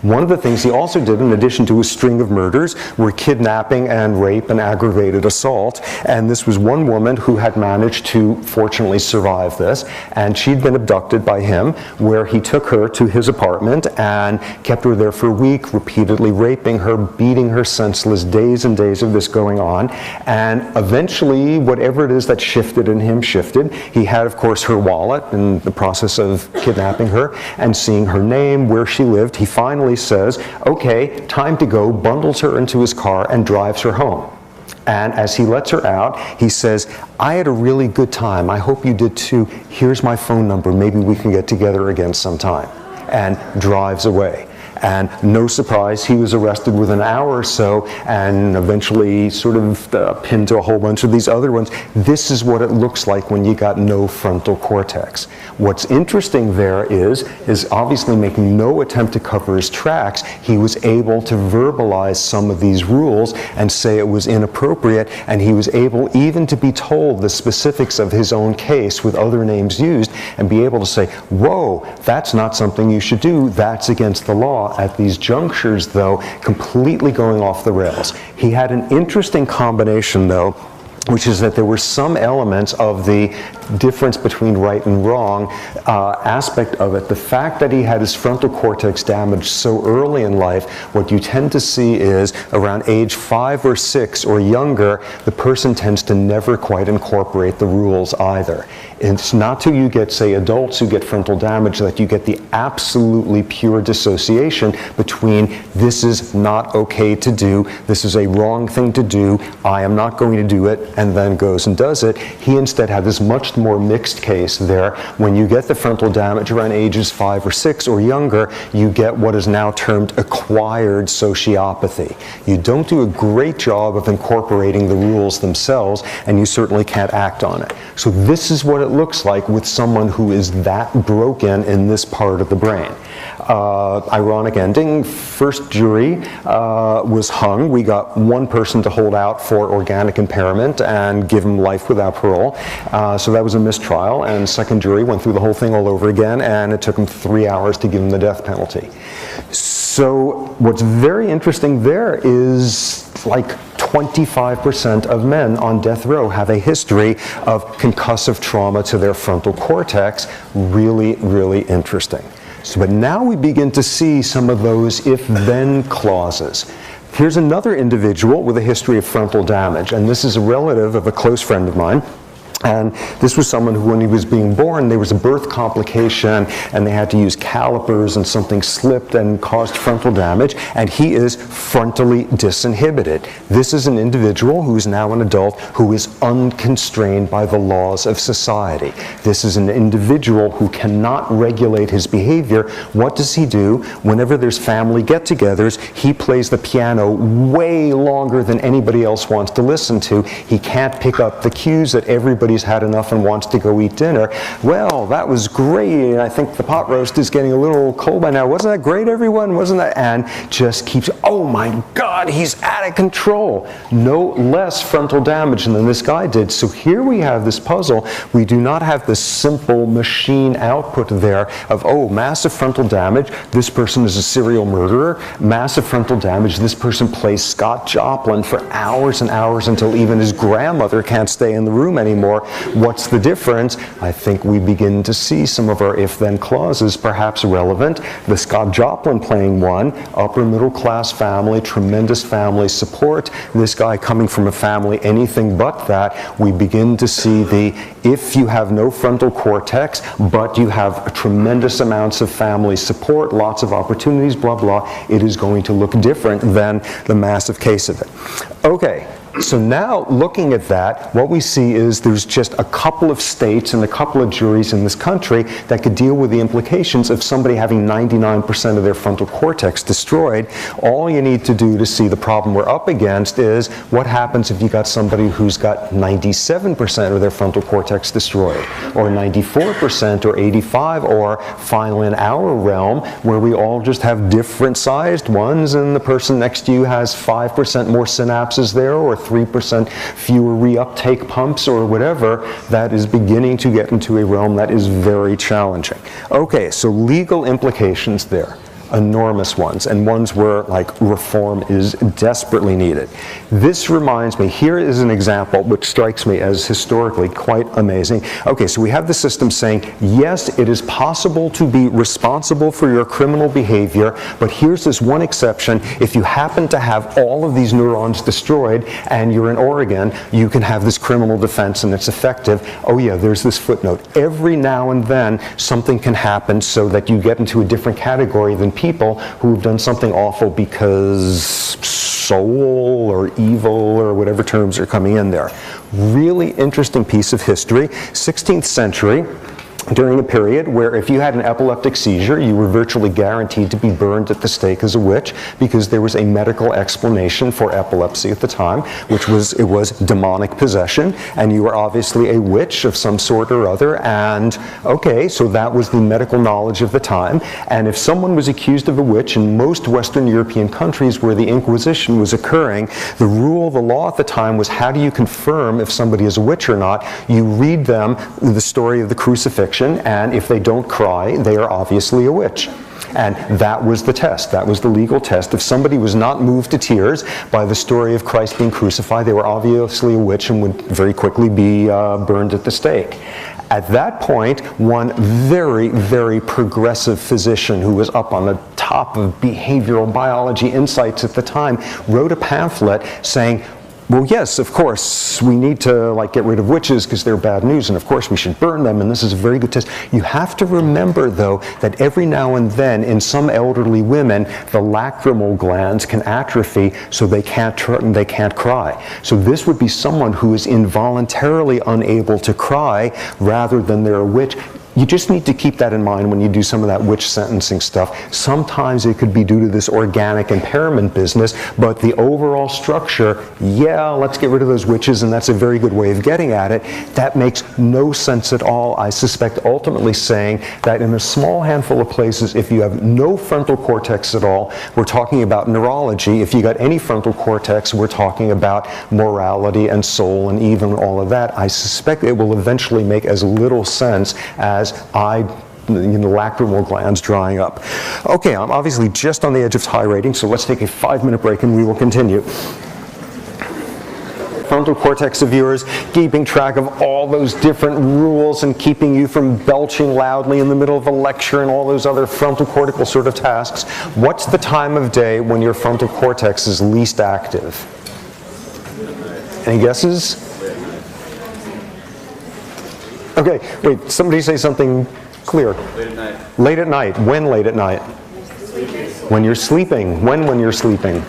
One of the things he also did, in addition to a string of murders, were kidnapping and rape and aggravated assault. And this was one woman who had managed to fortunately survive this. And she'd been abducted by him, where he took her to his apartment and kept her there for a week, repeatedly raping her, beating her senseless, days and days of this going on. And eventually, whatever it is that shifted in him shifted. He had, of course, her wallet in the process of kidnapping her and seeing her name, where she lived. He finally says, okay, time to go, bundles her into his car and drives her home. And as he lets her out, he says, I had a really good time. I hope you did too. Here's my phone number. Maybe we can get together again sometime. And drives away. And no surprise, he was arrested within an hour or so and eventually sort of pinned to a whole bunch of these other ones. This is what it looks like when you got no frontal cortex. What's interesting there is obviously making no attempt to cover his tracks, he was able to verbalize some of these rules and say it was inappropriate, and he was able even to be told the specifics of his own case with other names used and be able to say, whoa, that's not something you should do, that's against the law. At these junctures, though, completely going off the rails. He had an interesting combination, though, which is that there were some elements of the difference between right and wrong aspect of it. The fact that he had his frontal cortex damaged so early in life, what you tend to see is around age 5 or 6 or younger, the person tends to never quite incorporate the rules either. It's not till you get, say, adults who get frontal damage that you get the absolutely pure dissociation between this is not okay to do, this is a wrong thing to do, I am not going to do it, and then goes and does it. He instead had this much more mixed case there. When you get the frontal damage around ages 5 or 6 or younger, you get what is now termed acquired sociopathy. You don't do a great job of incorporating the rules themselves, and you certainly can't act on it. So this is what it looks like with someone who is that broken in this part of the brain. Ironic ending, first jury was hung. We got one person to hold out for organic impairment and give him life without parole. So that was a mistrial, and second jury went through the whole thing all over again, and it took him 3 hours to give him the death penalty. So what's very interesting there is like 25% of men on death row have a history of concussive trauma to their frontal cortex. Really, really interesting. So, but now we begin to see some of those if-then clauses. Here's another individual with a history of frontal damage, and this is a relative of a close friend of mine. And this was someone who, when he was being born, there was a birth complication, and they had to use calipers, and something slipped and caused frontal damage, and he is frontally disinhibited. This is an individual who is now an adult who is unconstrained by the laws of society. This is an individual who cannot regulate his behavior. What does he do? Whenever there's family get-togethers, he plays the piano way longer than anybody else wants to listen to. He can't pick up the cues that everybody's had enough and wants to go eat dinner. Well, that was great. I think the pot roast is getting a little cold by now. Wasn't that great, everyone? Wasn't that? And just keeps, oh my God, he's out of control. No less frontal damage than this guy did. So here we have this puzzle. We do not have this simple machine output there of, oh, massive frontal damage, this person is a serial murderer. Massive frontal damage, this person plays Scott Joplin for hours and hours until even his grandmother can't stay in the room anymore. What's the difference? I think we begin to see some of our if-then clauses perhaps relevant. The Scott Joplin playing one, upper middle class family, tremendous family support. This guy coming from a family anything but that. We begin to see the, if you have no frontal cortex, but you have tremendous amounts of family support, lots of opportunities, blah, blah, it is going to look different than the massive case of it. Okay. So now, looking at that, what we see is there's just a couple of states and a couple of juries in this country that could deal with the implications of somebody having 99% of their frontal cortex destroyed. All you need to do to see the problem we're up against is what happens if you got somebody who's got 97% of their frontal cortex destroyed, or 94%, or 85%, or finally in our realm, where we all just have different sized ones, and the person next to you has 5% more synapses there, or 3% fewer reuptake pumps or whatever. That is beginning to get into a realm that is very challenging. Okay, so legal implications there. enormous ones, and ones where like reform is desperately needed. This reminds me, here is an example which strikes me as historically quite amazing. Okay, so we have the system saying, yes, it is possible to be responsible for your criminal behavior, but here's this one exception. If you happen to have all of these neurons destroyed and you're in Oregon, you can have this criminal defense and it's effective. Oh yeah, there's this footnote. Every now and then something can happen so that you get into a different category than people who've done something awful because soul or evil or whatever terms are coming in there. Really interesting piece of history. 16th century, during a period where if you had an epileptic seizure, you were virtually guaranteed to be burned at the stake as a witch, because there was a medical explanation for epilepsy at the time, which was it was demonic possession, and you were obviously a witch of some sort or other, and okay, so that was the medical knowledge of the time. And if someone was accused of a witch in most Western European countries where the Inquisition was occurring, the rule, the law at the time was, how do you confirm if somebody is a witch or not? You read them the story of the crucifixion, and if they don't cry, they are obviously a witch. And that was the test. That was the legal test. If somebody was not moved to tears by the story of Christ being crucified, they were obviously a witch and would very quickly be burned at the stake. At that point, one very, very progressive physician who was up on the top of behavioral biology insights at the time wrote a pamphlet saying, well, yes, of course, we need to like get rid of witches because they're bad news, and of course we should burn them, and this is a very good test. You have to remember, though, that every now and then in some elderly women, the lacrimal glands can atrophy, so they can't cry. So this would be someone who is involuntarily unable to cry rather than they're a witch. You just need to keep that in mind when you do some of that witch sentencing stuff. Sometimes it could be due to this organic impairment business, but the overall structure, yeah, let's get rid of those witches, and that's a very good way of getting at it. That makes no sense at all. I suspect ultimately saying that in a small handful of places, if you have no frontal cortex at all, we're talking about neurology. If you got any frontal cortex, we're talking about morality and soul and even all of that. I suspect it will eventually make as little sense as lacrimal glands drying up. Okay, I'm obviously just on the edge of high rating, so let's take a 5-minute break and we will continue. Frontal cortex of yours, keeping track of all those different rules and keeping you from belching loudly in the middle of a lecture and all those other frontal cortical sort of tasks. What's the time of day when your frontal cortex is least active? Any guesses? Okay, wait, somebody say something clear. Late at night. Late at night. When late at night? When you're sleeping. When you're sleeping?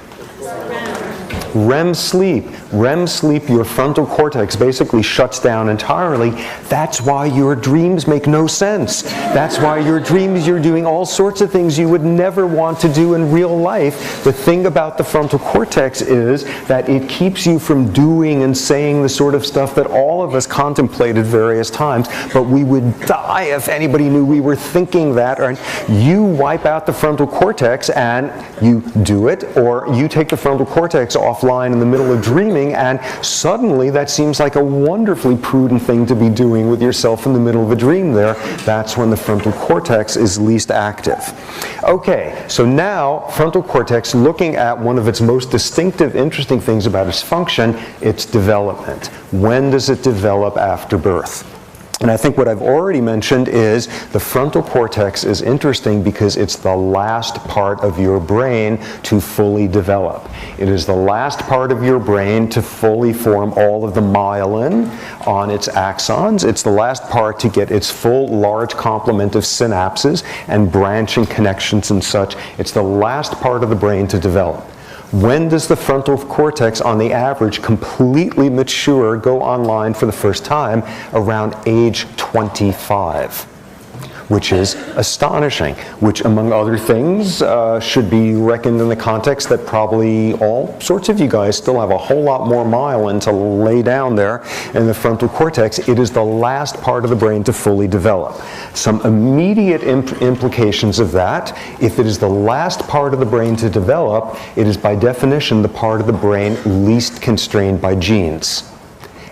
REM sleep. REM sleep, your frontal cortex basically shuts down entirely. That's why your dreams make no sense. That's why your dreams, you're doing all sorts of things you would never want to do in real life. The thing about the frontal cortex is that it keeps you from doing and saying the sort of stuff that all of us contemplated various times, but we would die if anybody knew we were thinking that. Or you wipe out the frontal cortex and you do it, or you take the frontal cortex offline in the middle of dreaming, and suddenly that seems like a wonderfully prudent thing to be doing with yourself in the middle of a dream there. That's when the frontal cortex is least active. Okay, so now frontal cortex, looking at one of its most distinctive, interesting things about its function, its development. When does it develop after birth? And I think what I've already mentioned is the frontal cortex is interesting because it's the last part of your brain to fully develop. It is the last part of your brain to fully form all of the myelin on its axons. It's the last part to get its full large complement of synapses and branching connections and such. It's the last part of the brain to develop. When does the frontal cortex, on the average, completely mature, go online for the first time? Around age 25. Which is astonishing, which among other things should be reckoned in the context that probably all sorts of you guys still have a whole lot more myelin to lay down there in the frontal cortex. It is the last part of the brain to fully develop. Some immediate implications of that: if it is the last part of the brain to develop, it is by definition the part of the brain least constrained by genes.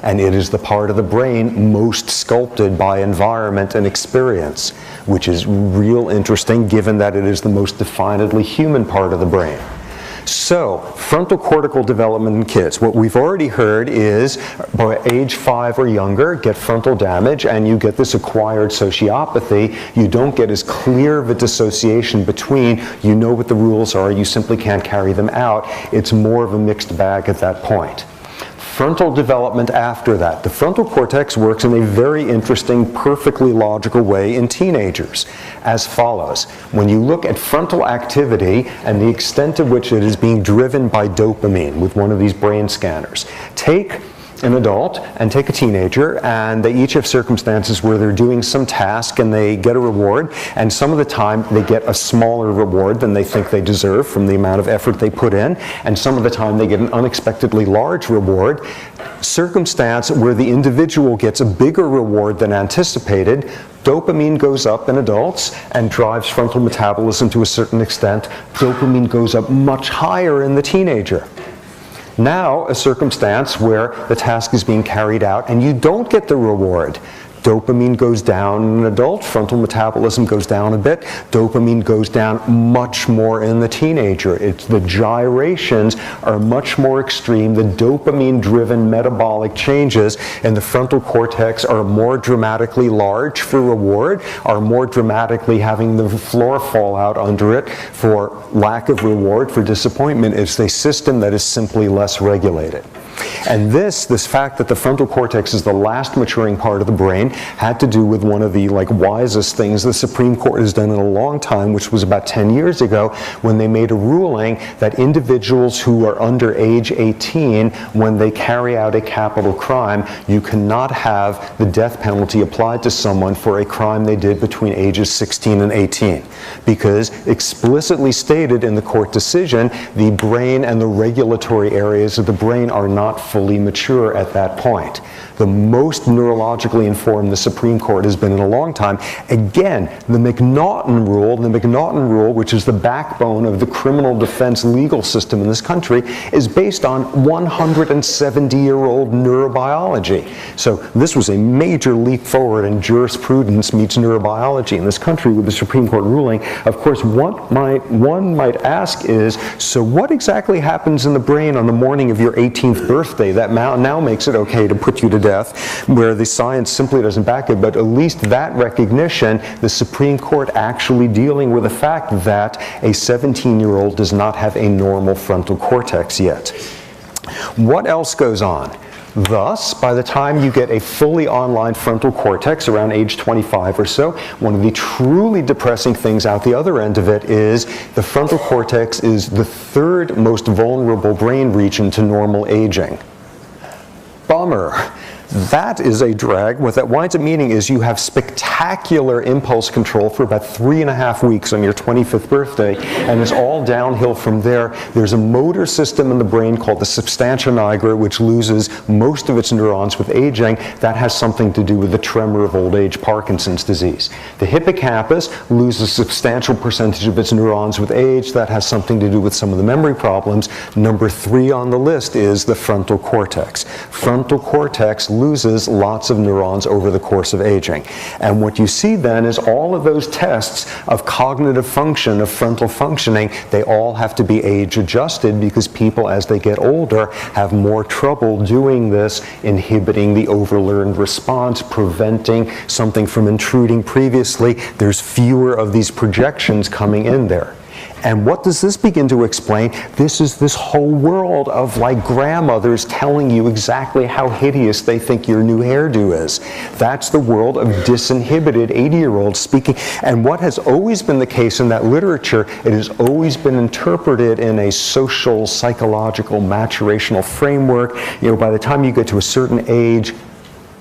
and it is the part of the brain most sculpted by environment and experience, which is real interesting given that it is the most definedly human part of the brain. So, frontal cortical development in kids. What we've already heard is by age 5 or younger, get frontal damage and you get this acquired sociopathy. You don't get as clear of a dissociation between you know what the rules are, you simply can't carry them out. It's more of a mixed bag at that point. Frontal development after that. The frontal cortex works in a very interesting, perfectly logical way in teenagers, as follows. When you look at frontal activity and the extent to which it is being driven by dopamine with one of these brain scanners, take an adult and take a teenager, and they each have circumstances where they're doing some task and they get a reward, and some of the time they get a smaller reward than they think they deserve from the amount of effort they put in, and some of the time they get an unexpectedly large reward. Circumstance where the individual gets a bigger reward than anticipated, dopamine goes up in adults and drives frontal metabolism to a certain extent. Dopamine goes up much higher in the teenager. Now, a circumstance where the task is being carried out and you don't get the reward. Dopamine goes down in an adult, frontal metabolism goes down a bit, dopamine goes down much more in the teenager. The gyrations are much more extreme. The dopamine-driven metabolic changes in the frontal cortex are more dramatically large for reward, are more dramatically having the floor fall out under it for lack of reward, for disappointment. It's a system that is simply less regulated. And this fact that the frontal cortex is the last maturing part of the brain had to do with one of the wisest things the Supreme Court has done in a long time, which was about 10 years ago, when they made a ruling that individuals who are under age 18, when they carry out a capital crime, you cannot have the death penalty applied to someone for a crime they did between ages 16 and 18. Because explicitly stated in the court decision, the brain and the regulatory areas of the brain are not fully mature at that point. The most neurologically informed the Supreme Court has been in a long time. Again, the McNaughton Rule, which is the backbone of the criminal defense legal system in this country, is based on 170-year-old neurobiology. So this was a major leap forward in jurisprudence meets neurobiology in this country with the Supreme Court ruling. Of course, one might ask is, so what exactly happens in the brain on the morning of your 18th birthday that now makes it okay to put you to death, where the science simply doesn't back it, but at least that recognition, the Supreme Court actually dealing with the fact that a 17-year-old does not have a normal frontal cortex yet. What else goes on? Thus, by the time you get a fully online frontal cortex around age 25 or so, one of the truly depressing things out the other end of it is the frontal cortex is the third most vulnerable brain region to normal aging. Bummer. That is a drag. What that winds up meaning is you have spectacular impulse control for about 3.5 weeks on your 25th birthday, and it's all downhill from there. There's a motor system in the brain called the substantia nigra, which loses most of its neurons with aging. That has something to do with the tremor of old age, Parkinson's disease. The hippocampus loses a substantial percentage of its neurons with age. That has something to do with some of the memory problems. Number 3 on the list is the frontal cortex. Frontal cortex loses lots of neurons over the course of aging. And what you see then is all of those tests of cognitive function, of frontal functioning, they all have to be age adjusted because people as they get older have more trouble doing this, inhibiting the overlearned response, preventing something from intruding previously. There's fewer of these projections coming in there. And what does this begin to explain? This is this whole world of grandmothers telling you exactly how hideous they think your new hairdo is. That's the world of disinhibited 80-year-olds speaking. And what has always been the case in that literature, it has always been interpreted in a social, psychological, maturational framework. By the time you get to a certain age,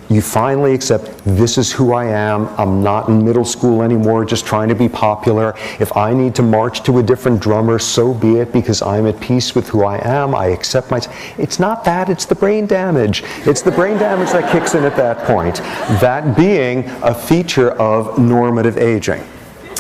you finally accept, this is who I am. I'm not in middle school anymore just trying to be popular. If I need to march to a different drummer, so be it, because I'm at peace with who I am. I accept myself. It's not that, it's the brain damage. It's the brain damage that kicks in at that point. That being a feature of normative aging.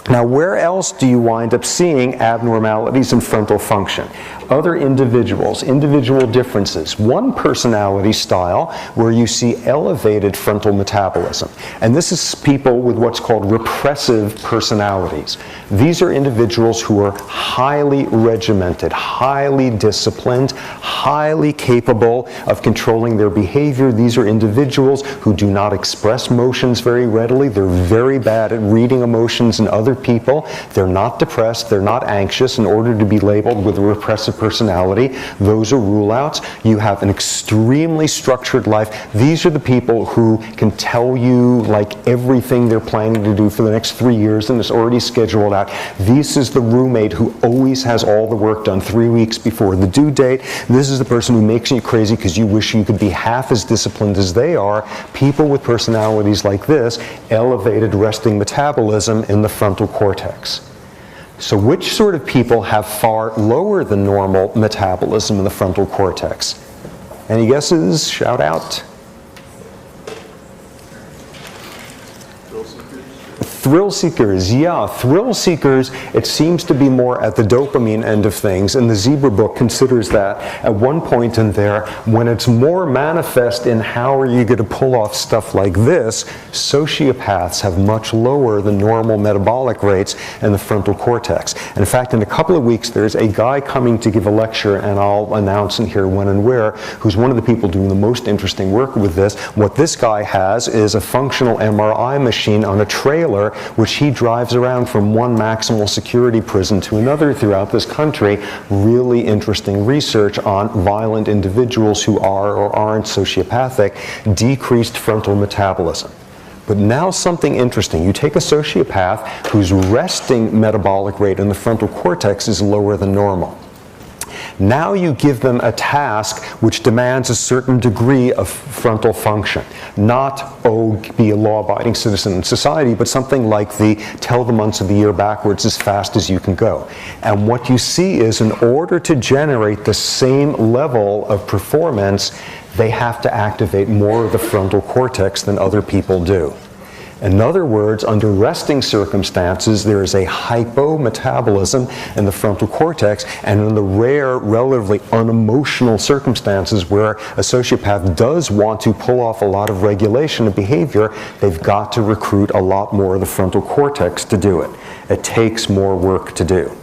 Now, where else do you wind up seeing abnormalities in frontal function? other individuals, individual differences. One personality style where you see elevated frontal metabolism. And this is people with what's called repressive personalities. These are individuals who are highly regimented, highly disciplined, highly capable of controlling their behavior. These are individuals who do not express emotions very readily. They're very bad at reading emotions in other people. They're not depressed. They're not anxious. In order to be labeled with a repressive personality, those are rule-outs. You have an extremely structured life. These are the people who can tell you like everything they're planning to do for the next 3 years and it's already scheduled out. This is the roommate who always has all the work done 3 weeks before the due date. This is the person who makes you crazy because you wish you could be half as disciplined as they are. People with personalities like this, elevated resting metabolism in the frontal cortex. So which sort of people have far lower than normal metabolism in the frontal cortex? Any guesses? Shout out. Thrill seekers, yeah, thrill seekers, it seems to be more at the dopamine end of things, and the Zebra book considers that at one point in there, when it's more manifest in how are you going to pull off stuff like this, sociopaths have much lower than normal metabolic rates in the frontal cortex. And in fact, in a couple of weeks, there's a guy coming to give a lecture, and I'll announce in here when and where, who's one of the people doing the most interesting work with this. What this guy has is a functional MRI machine on a trailer which he drives around from one maximal security prison to another throughout this country. Really interesting research on violent individuals who are or aren't sociopathic, decreased frontal metabolism. But now something interesting. You take a sociopath whose resting metabolic rate in the frontal cortex is lower than normal. Now you give them a task which demands a certain degree of frontal function. Not, oh, be a law-abiding citizen in society, but something like the tell the months of the year backwards as fast as you can go. And what you see is in order to generate the same level of performance, they have to activate more of the frontal cortex than other people do. In other words, under resting circumstances, there is a hypometabolism in the frontal cortex, and in the rare, relatively unemotional circumstances where a sociopath does want to pull off a lot of regulation of behavior, they've got to recruit a lot more of the frontal cortex to do it. It takes more work to do.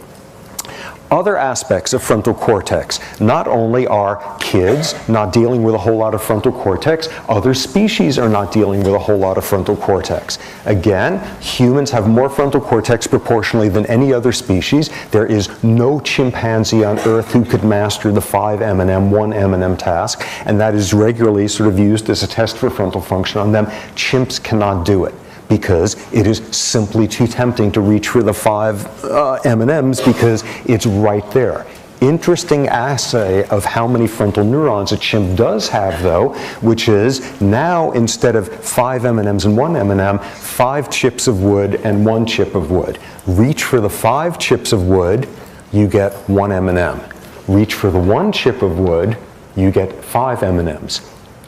Other aspects of frontal cortex not only are kids not dealing with a whole lot of frontal cortex, other species are not dealing with a whole lot of frontal cortex. Again, humans have more frontal cortex proportionally than any other species. There is no chimpanzee on Earth who could master the 5 M&M, 1 M&M task, and that is regularly sort of used as a test for frontal function on them. Chimps cannot do it, because it is simply too tempting to reach for the 5 M&Ms because it's right there. Interesting assay of how many frontal neurons a chimp does have, though, which is now instead of 5 M&Ms and 1 M&M, 5 chips of wood and 1 chip of wood. Reach for the 5 chips of wood, you get 1 M&M. Reach for the 1 chip of wood, you get 5 M&Ms.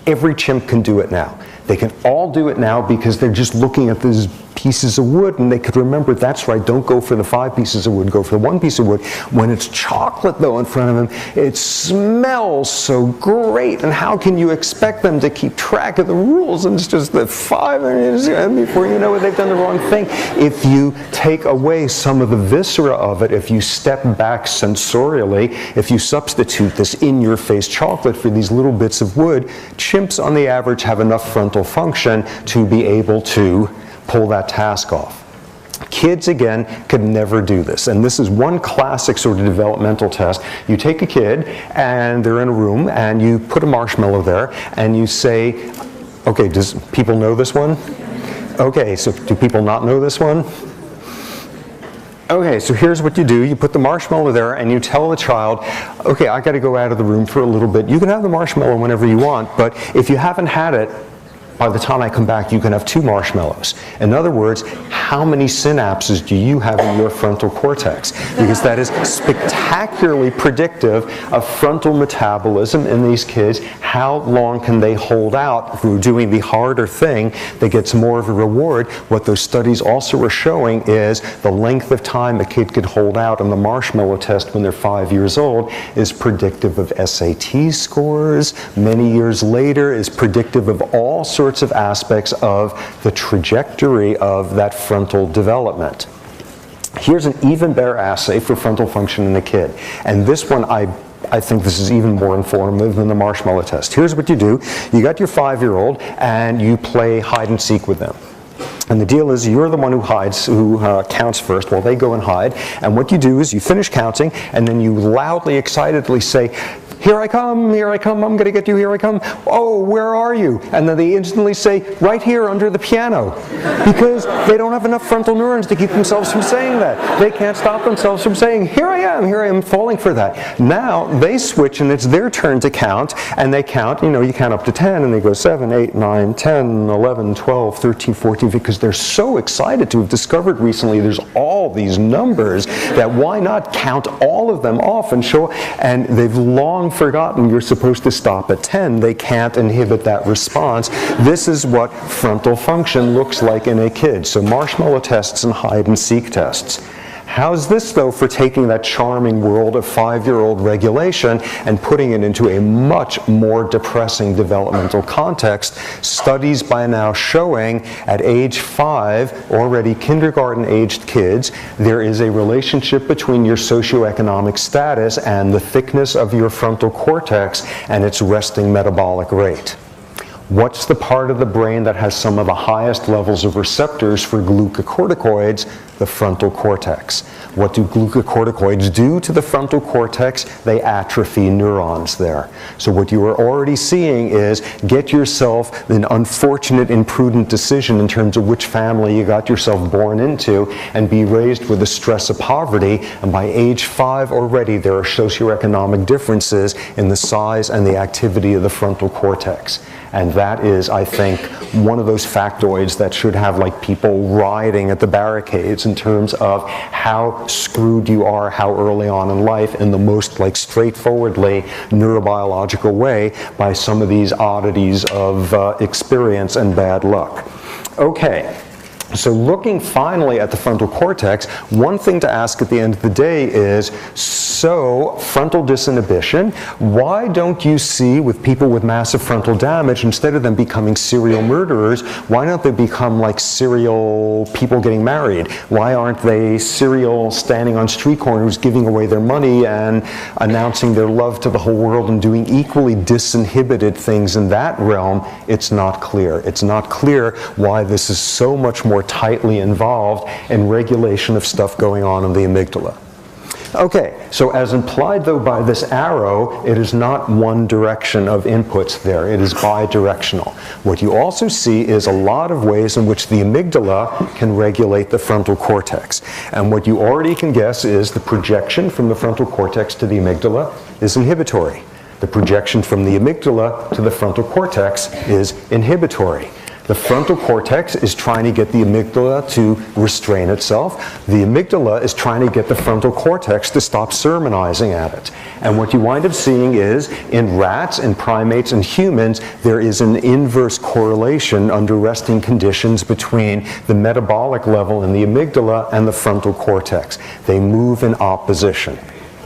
Every chimp can do it now. They can all do it now because they're just looking at these pieces of wood and they could remember, that's right, don't go for the 5 pieces of wood, go for the 1 piece of wood. When it's chocolate, though, in front of them, it smells so great, and how can you expect them to keep track of the rules? And it's just the 5, and before you know it, they've done the wrong thing. If you take away some of the viscera of it, if you step back sensorially, if you substitute this in-your-face chocolate for these little bits of wood, chimps on the average have enough frontal function to be able to pull that task off. Kids, again, could never do this. And this is one classic sort of developmental test. You take a kid, and they're in a room, and you put a marshmallow there, and you say, okay, does people know this one? Okay, so do people not know this one? Okay, so here's what you do. You put the marshmallow there, and you tell the child, okay, I got to go out of the room for a little bit. You can have the marshmallow whenever you want, but if you haven't had it, by the time I come back, you can have 2 marshmallows. In other words, how many synapses do you have in your frontal cortex? Because that is spectacularly predictive of frontal metabolism in these kids. How long can they hold out through doing the harder thing that gets more of a reward? What those studies also are showing is the length of time a kid could hold out on the marshmallow test when they're 5 years old is predictive of SAT scores. Many years later is predictive of all sorts of aspects of the trajectory of that frontal development. Here's an even better assay for frontal function in a kid. And this one, I think this is even more informative than the marshmallow test. Here's what you do. You got your 5-year-old and you play hide and seek with them. And the deal is you're the one who hides, who counts first while they go and hide. And what you do is you finish counting and then you loudly, excitedly say, here I come, I'm gonna get you, here I come. Oh, where are you? And then they instantly say, right here under the piano. Because they don't have enough frontal neurons to keep themselves from saying that. They can't stop themselves from saying, here I am falling for that. Now they switch and it's their turn to count, and they count, you count up to 10 and they go 7, 8, 9, 10, 11, 12, 13, 14, because they're so excited to have discovered recently there's all these numbers that why not count all of them off and show, and they've long forgotten you're supposed to stop at 10. They can't inhibit that response. This is what frontal function looks like in a kid. So marshmallow tests and hide and seek tests. How's this, though, for taking that charming world of 5-year-old regulation and putting it into a much more depressing developmental context? Studies by now showing at age 5, already kindergarten-aged kids, there is a relationship between your socioeconomic status and the thickness of your frontal cortex and its resting metabolic rate. What's the part of the brain that has some of the highest levels of receptors for glucocorticoids? The frontal cortex. What do glucocorticoids do to the frontal cortex? They atrophy neurons there. So what you are already seeing is get yourself an unfortunate, imprudent decision in terms of which family you got yourself born into and be raised with the stress of poverty. And by age 5 already, there are socioeconomic differences in the size and the activity of the frontal cortex. And that is, I think, one of those factoids that should have like people rioting at the barricades in terms of how screwed you are, how early on in life, in the most like straightforwardly neurobiological way by some of these oddities of experience and bad luck. Okay. So looking finally at the frontal cortex, one thing to ask at the end of the day is, so frontal disinhibition, why don't you see with people with massive frontal damage, instead of them becoming serial murderers, why don't they become like serial people getting married? Why aren't they serial standing on street corners giving away their money and announcing their love to the whole world and doing equally disinhibited things in that realm? It's not clear. It's not clear why this is so much more tightly involved in regulation of stuff going on in the amygdala. Okay, so as implied though by this arrow, it is not one direction of inputs there, it is bidirectional. What you also see is a lot of ways in which the amygdala can regulate the frontal cortex. And what you already can guess is the projection from the frontal cortex to the amygdala is inhibitory. The projection from the amygdala to the frontal cortex is inhibitory. The frontal cortex is trying to get the amygdala to restrain itself. The amygdala is trying to get the frontal cortex to stop sermonizing at it. And what you wind up seeing is, in rats, in primates, and humans, there is an inverse correlation under resting conditions between the metabolic level in the amygdala and the frontal cortex. They move in opposition.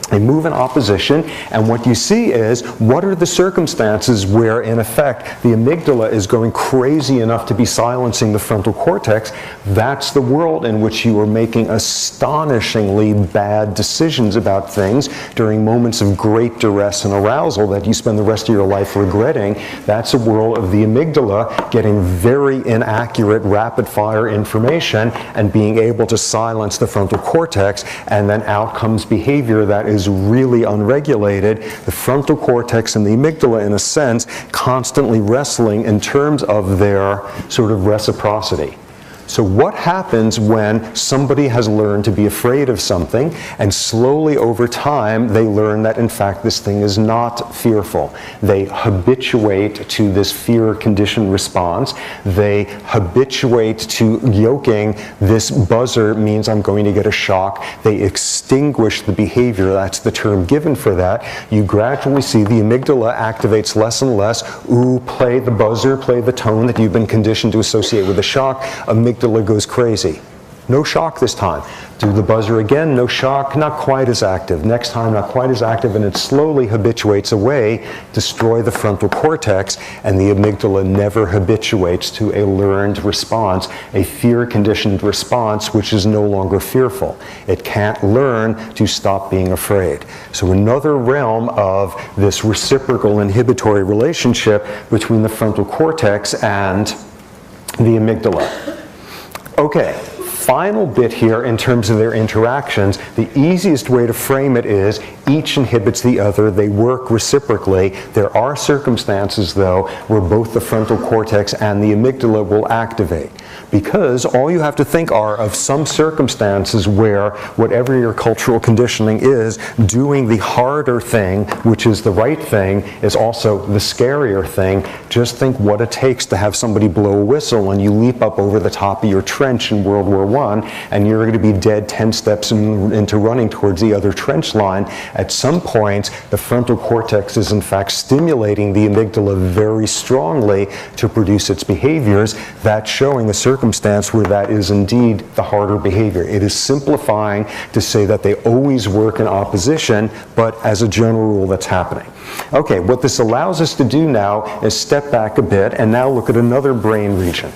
They move in opposition, and what you see is, what are the circumstances where, in effect, the amygdala is going crazy enough to be silencing the frontal cortex? That's the world in which you are making astonishingly bad decisions about things during moments of great duress and arousal that you spend the rest of your life regretting. That's a world of the amygdala getting very inaccurate, rapid-fire information and being able to silence the frontal cortex, and then out comes behavior that is really unregulated. The frontal cortex and the amygdala, in a sense, constantly wrestling in terms of their sort of reciprocity. So what happens when somebody has learned to be afraid of something, and slowly over time they learn that in fact this thing is not fearful? They habituate to this fear conditioned response. They habituate to yoking, this buzzer means I'm going to get a shock. They extinguish the behavior, that's the term given for that. You gradually see the amygdala activates less and less. Ooh, play the buzzer, play the tone that you've been conditioned to associate with a shock. Amygdala goes crazy. No shock this time. Do the buzzer again, no shock, not quite as active. Next time, not quite as active, and it slowly habituates away, destroy the frontal cortex, and the amygdala never habituates to a learned response, a fear-conditioned response which is no longer fearful. It can't learn to stop being afraid. So another realm of this reciprocal inhibitory relationship between the frontal cortex and the amygdala. Okay, final bit here in terms of their interactions. The easiest way to frame it is each inhibits the other. They work reciprocally. There are circumstances, though, where both the frontal cortex and the amygdala will activate. Because all you have to think are of some circumstances where whatever your cultural conditioning is, doing the harder thing, which is the right thing, is also the scarier thing. Just think what it takes to have somebody blow a whistle and you leap up over the top of your trench in World War I, and you're going to be dead 10 steps into running towards the other trench line. At some point, the frontal cortex is in fact stimulating the amygdala very strongly to produce its behaviors. That's showing a circumstance where that is indeed the harder behavior. It is simplifying to say that they always work in opposition, but as a general rule, that's happening. Okay, what this allows us to do now is step back a bit and now look at another brain region.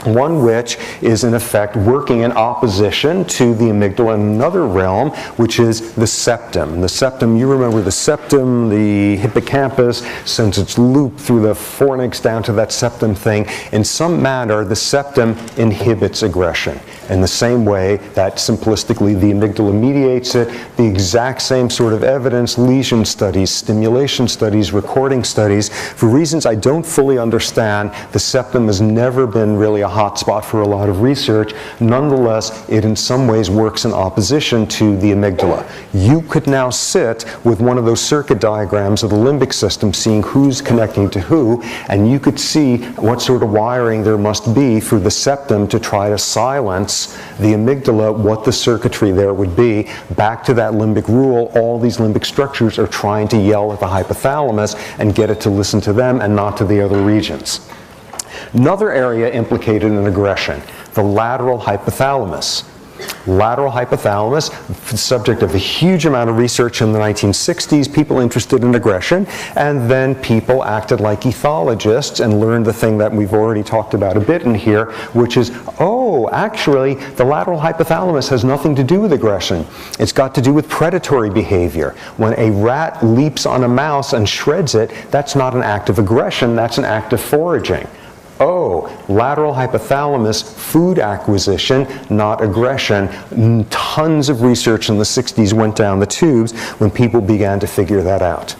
One which is in effect working in opposition to the amygdala in another realm, which is the septum. The septum, you remember the septum, the hippocampus, sends its loop through the fornix down to that septum thing. In some manner, the septum inhibits aggression. In the same way that simplistically the amygdala mediates it, the exact same sort of evidence, lesion studies, stimulation studies, recording studies, for reasons I don't fully understand, the septum has never been really a hotspot for a lot of research. Nonetheless, it in some ways works in opposition to the amygdala. You could now sit with one of those circuit diagrams of the limbic system, seeing who's connecting to who, and you could see what sort of wiring there must be for the septum to try to silence the amygdala, what the circuitry there would be. Back to that limbic rule, all these limbic structures are trying to yell at the hypothalamus and get it to listen to them and not to the other regions. Another area implicated in aggression, the lateral hypothalamus. Lateral hypothalamus, the subject of a huge amount of research in the 1960s, people interested in aggression, and then people acted like ethologists and learned the thing that we've already talked about a bit in here, which is, oh, actually, the lateral hypothalamus has nothing to do with aggression. It's got to do with predatory behavior. When a rat leaps on a mouse and shreds it, that's not an act of aggression, that's an act of foraging. Oh, lateral hypothalamus, food acquisition, not aggression. Tons of research in the 60s went down the tubes when people began to figure that out.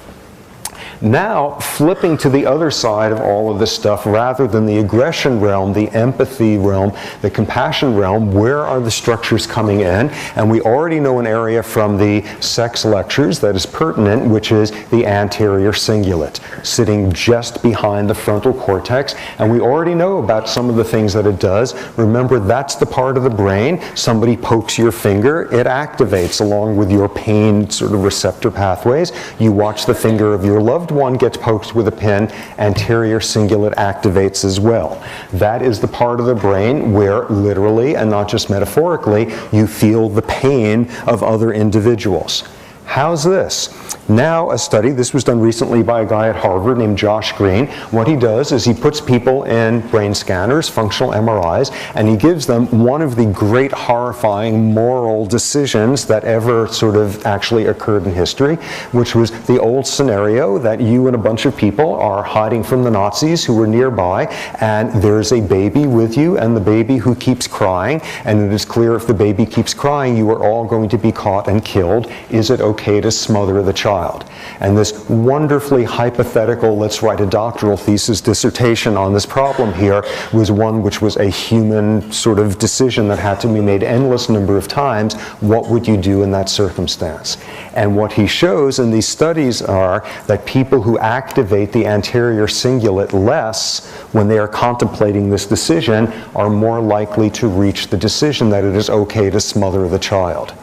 Now, flipping to the other side of all of this stuff, rather than the aggression realm, the empathy realm, the compassion realm, where are the structures coming in? And we already know an area from the sex lectures that is pertinent, which is the anterior cingulate, sitting just behind the frontal cortex. And we already know about some of the things that it does. Remember, that's the part of the brain. Somebody pokes your finger, it activates along with your pain sort of receptor pathways. You watch the finger of your loved one gets poked with a pin, anterior cingulate activates as well. That is the part of the brain where literally, and not just metaphorically, you feel the pain of other individuals. How's this? Now a study, this was done recently by a guy at Harvard named Josh Green. What he does is he puts people in brain scanners, functional MRIs, and he gives them one of the great horrifying moral decisions that ever sort of actually occurred in history, which was the old scenario that you and a bunch of people are hiding from the Nazis who were nearby, and there's a baby with you and the baby who keeps crying, and it is clear if the baby keeps crying you are all going to be caught and killed. Is it okay okay to smother the child. And this wonderfully hypothetical, let's write a doctoral thesis dissertation on this problem here, was one which was a human sort of decision that had to be made endless number of times. What would you do in that circumstance? And what he shows in these studies are that people who activate the anterior cingulate less when they are contemplating this decision are more likely to reach the decision that it is okay to smother the child.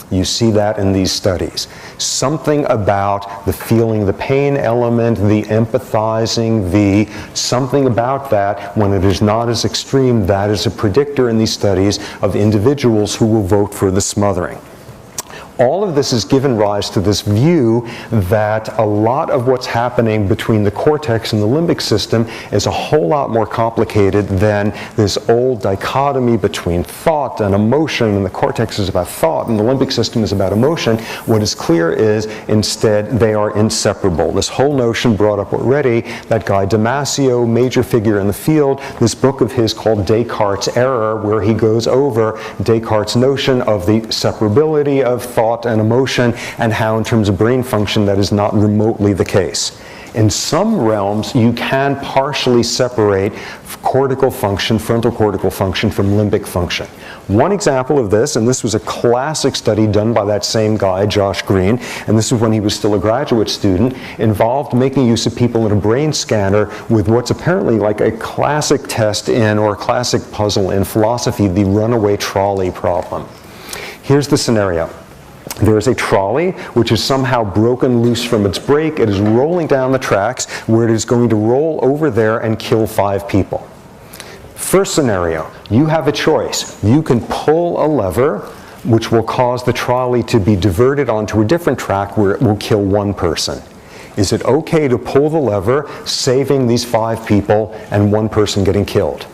You see that in these studies. Something about the feeling the pain element, the empathizing, something about that, when it is not as extreme, that is a predictor in these studies of individuals who will vote for the smothering. All of this has given rise to this view that a lot of what's happening between the cortex and the limbic system is a whole lot more complicated than this old dichotomy between thought and emotion, and the cortex is about thought and the limbic system is about emotion. What is clear is instead they are inseparable. This whole notion brought up already, that guy Damasio, major figure in the field, this book of his called Descartes' Error, where he goes over Descartes' notion of the separability of thought and emotion, and how in terms of brain function that is not remotely the case. In some realms, you can partially separate cortical function, frontal cortical function, from limbic function. One example of this, and this was a classic study done by that same guy, Josh Green, and this was when he was still a graduate student, involved making use of people in a brain scanner with what's apparently like a classic test in, or a classic puzzle in philosophy, the runaway trolley problem. Here's the scenario. There is a trolley which is somehow broken loose from its brake. It is rolling down the tracks where it is going to roll over there and kill 5 people. First scenario, you have a choice. You can pull a lever which will cause the trolley to be diverted onto a different track where it will kill 1 person. Is it okay to pull the lever, saving these 5 people and 1 person getting killed?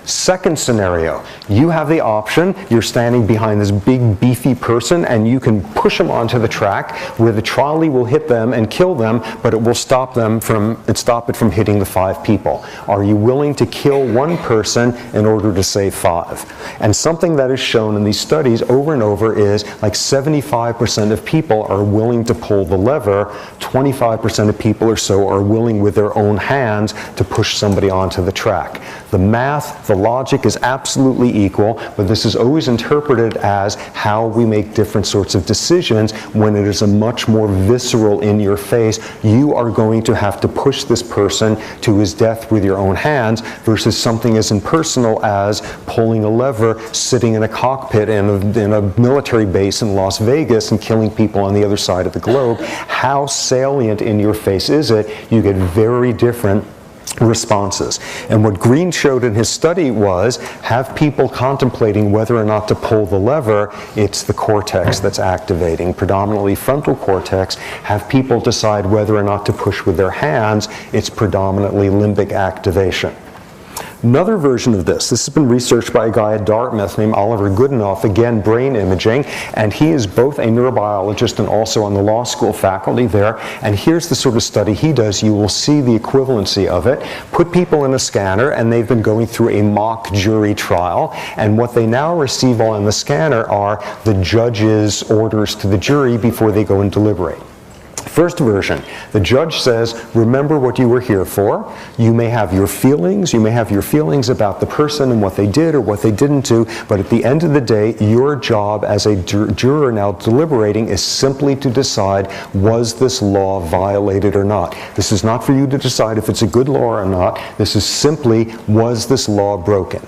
Second scenario, you have the option, you're standing behind this big beefy person and you can push them onto the track where the trolley will hit them and kill them, but it will stop it from hitting the 5 people. Are you willing to kill 1 person in order to save 5? And something that is shown in these studies over and over is like 75% of people are willing to pull the lever, 25% of people or so are willing with their own hands to push somebody onto the track. The math, the logic is absolutely equal, but this is always interpreted as how we make different sorts of decisions when it is a much more visceral in your face. You are going to have to push this person to his death with your own hands versus something as impersonal as pulling a lever, sitting in a cockpit in a military base in Las Vegas and killing people on the other side of the globe. How salient in your face is it? You get very different responses. And what Green showed in his study was, have people contemplating whether or not to pull the lever, it's the cortex that's activating, predominantly frontal cortex. Have people decide whether or not to push with their hands, it's predominantly limbic activation. Another version of this has been researched by a guy at Dartmouth named Oliver Goodenough, again brain imaging, and he is both a neurobiologist and also on the law school faculty there. And here's the sort of study he does. You will see the equivalency of it. Put people in a scanner and they've been going through a mock jury trial, and what they now receive on the scanner are the judge's orders to the jury before they go and deliberate. First version, the judge says, remember what you were here for. You may have your feelings. You may have your feelings about the person and what they did or what they didn't do. But at the end of the day, your job as a juror now deliberating is simply to decide, was this law violated or not? This is not for you to decide if it's a good law or not. This is simply, was this law broken?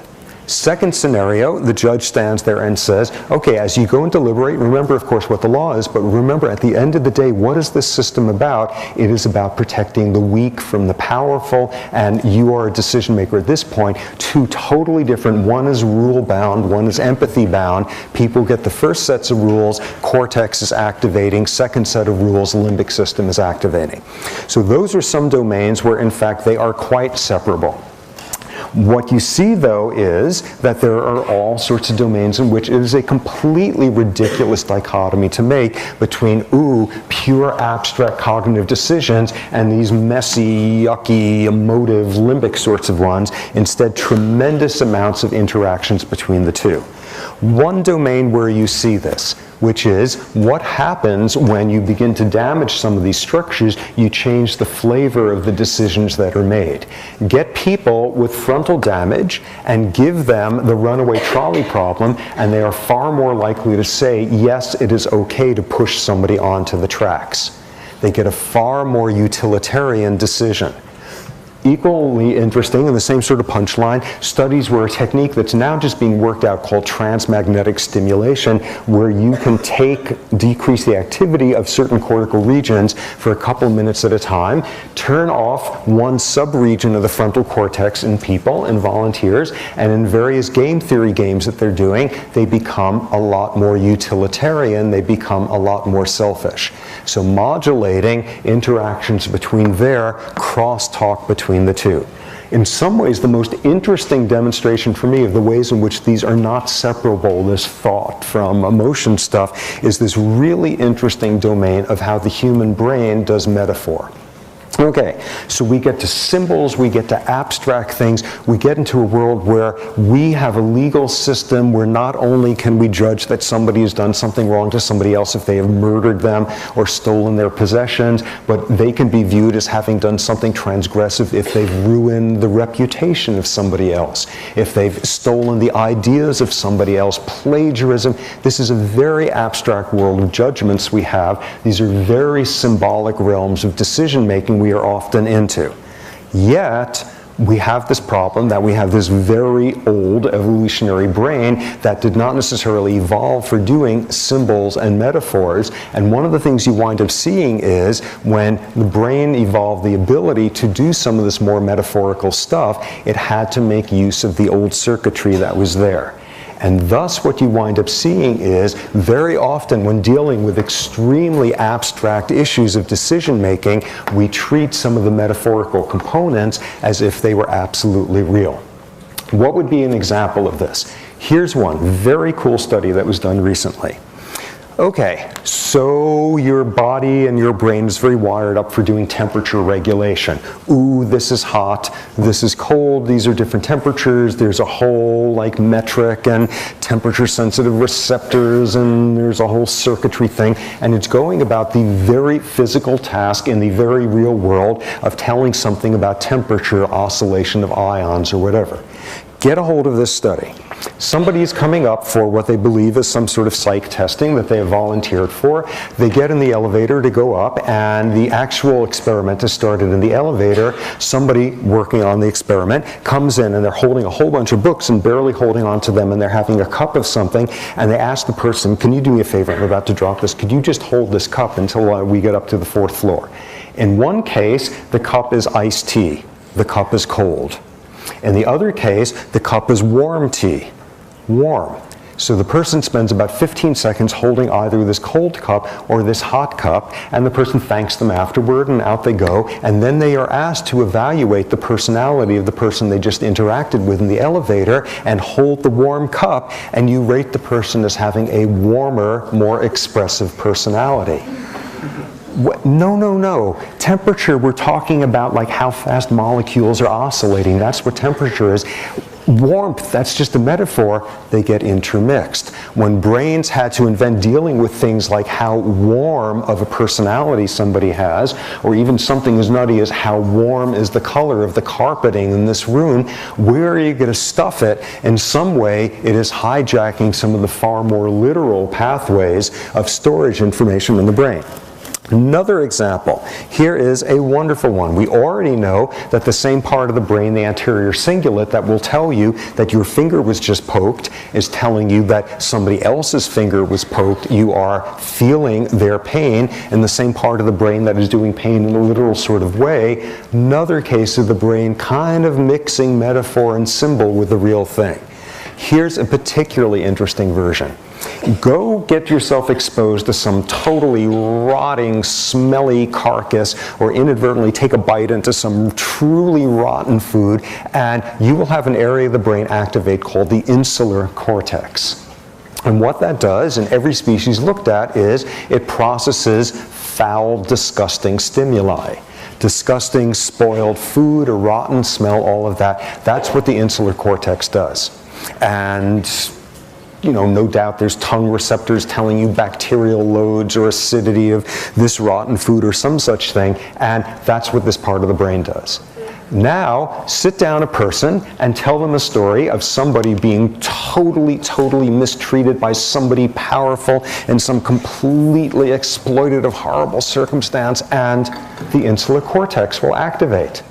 Second scenario, the judge stands there and says, okay, as you go and deliberate, remember, of course, what the law is, but remember, at the end of the day, what is this system about? It is about protecting the weak from the powerful, and you are a decision maker at this point. 2 totally different. One is rule-bound, one is empathy-bound. People get the first sets of rules, cortex is activating, second set of rules, limbic system is activating. So those are some domains where, in fact, they are quite separable. What you see, though, is that there are all sorts of domains in which it is a completely ridiculous dichotomy to make between, pure abstract cognitive decisions and these messy, yucky, emotive, limbic sorts of ones. Instead, tremendous amounts of interactions between the 2. One domain where you see this, which is what happens when you begin to damage some of these structures, you change the flavor of the decisions that are made. Get people with frontal damage and give them the runaway trolley problem, and they are far more likely to say, yes, it is okay to push somebody onto the tracks. They get a far more utilitarian decision. Equally interesting, and the same sort of punchline, studies where a technique that's now just being worked out called transmagnetic stimulation, where you can decrease the activity of certain cortical regions for a couple minutes at a time, turn off one subregion of the frontal cortex in people and volunteers, and in various game theory games that they're doing, they become a lot more utilitarian, they become a lot more selfish. So modulating interactions between there, crosstalk between the two. In some ways, the most interesting demonstration for me of the ways in which these are not separable, this thought from emotion stuff, is this really interesting domain of how the human brain does metaphor. Okay, so we get to symbols, we get to abstract things, we get into a world where we have a legal system where not only can we judge that somebody has done something wrong to somebody else if they have murdered them or stolen their possessions, but they can be viewed as having done something transgressive if they've ruined the reputation of somebody else, if they've stolen the ideas of somebody else, plagiarism. This is a very abstract world of judgments we have. These are very symbolic realms of decision making we are often into. Yet, we have this problem that we have this very old evolutionary brain that did not necessarily evolve for doing symbols and metaphors. And one of the things you wind up seeing is when the brain evolved the ability to do some of this more metaphorical stuff, it had to make use of the old circuitry that was there. And thus what you wind up seeing is very often when dealing with extremely abstract issues of decision making, we treat some of the metaphorical components as if they were absolutely real. What would be an example of this? Here's one very cool study that was done recently. Okay, so your body and your brain is very wired up for doing temperature regulation. Ooh, this is hot, this is cold, these are different temperatures, there's a whole like metric and temperature sensitive receptors, and there's a whole circuitry thing, and it's going about the very physical task in the very real world of telling something about temperature, oscillation of ions or whatever. Get a hold of this study. Somebody is coming up for what they believe is some sort of psych testing that they have volunteered for. They get in the elevator to go up, and the actual experiment is started in the elevator. Somebody working on the experiment comes in, and they're holding a whole bunch of books and barely holding onto them, and they're having a cup of something, and they ask the person, can you do me a favor? I'm about to drop this. Could you just hold this cup until we get up to the 4th floor? In one case, the cup is iced tea. The cup is cold. In the other case, the cup is warm tea. Warm. So the person spends about 15 seconds holding either this cold cup or this hot cup, and the person thanks them afterward, and out they go. And then they are asked to evaluate the personality of the person they just interacted with in the elevator and hold the warm cup, and you rate the person as having a warmer, more expressive personality. No, no, no. Temperature, we're talking about like how fast molecules are oscillating. That's what temperature is. Warmth, that's just a metaphor. They get intermixed. When brains had to invent dealing with things like how warm of a personality somebody has, or even something as nutty as how warm is the color of the carpeting in this room, where are you going to stuff it? In some way, it is hijacking some of the far more literal pathways of storage information in the brain. Another example, here is a wonderful one. We already know that the same part of the brain, the anterior cingulate, that will tell you that your finger was just poked, is telling you that somebody else's finger was poked. You are feeling their pain in the same part of the brain that is doing pain in a literal sort of way. Another case of the brain kind of mixing metaphor and symbol with the real thing. Here's a particularly interesting version. Go get yourself exposed to some totally rotting, smelly carcass, or inadvertently take a bite into some truly rotten food, and you will have an area of the brain activate called the insular cortex. And what that does in every species looked at is it processes foul, disgusting stimuli. Disgusting, spoiled food, or rotten smell, all of that. That's what the insular cortex does. And no doubt there's tongue receptors telling you bacterial loads or acidity of this rotten food or some such thing, and that's what this part of the brain does. Now, sit down a person and tell them a story of somebody being totally mistreated by somebody powerful in some completely exploitative, horrible circumstance, and the insular cortex will activate.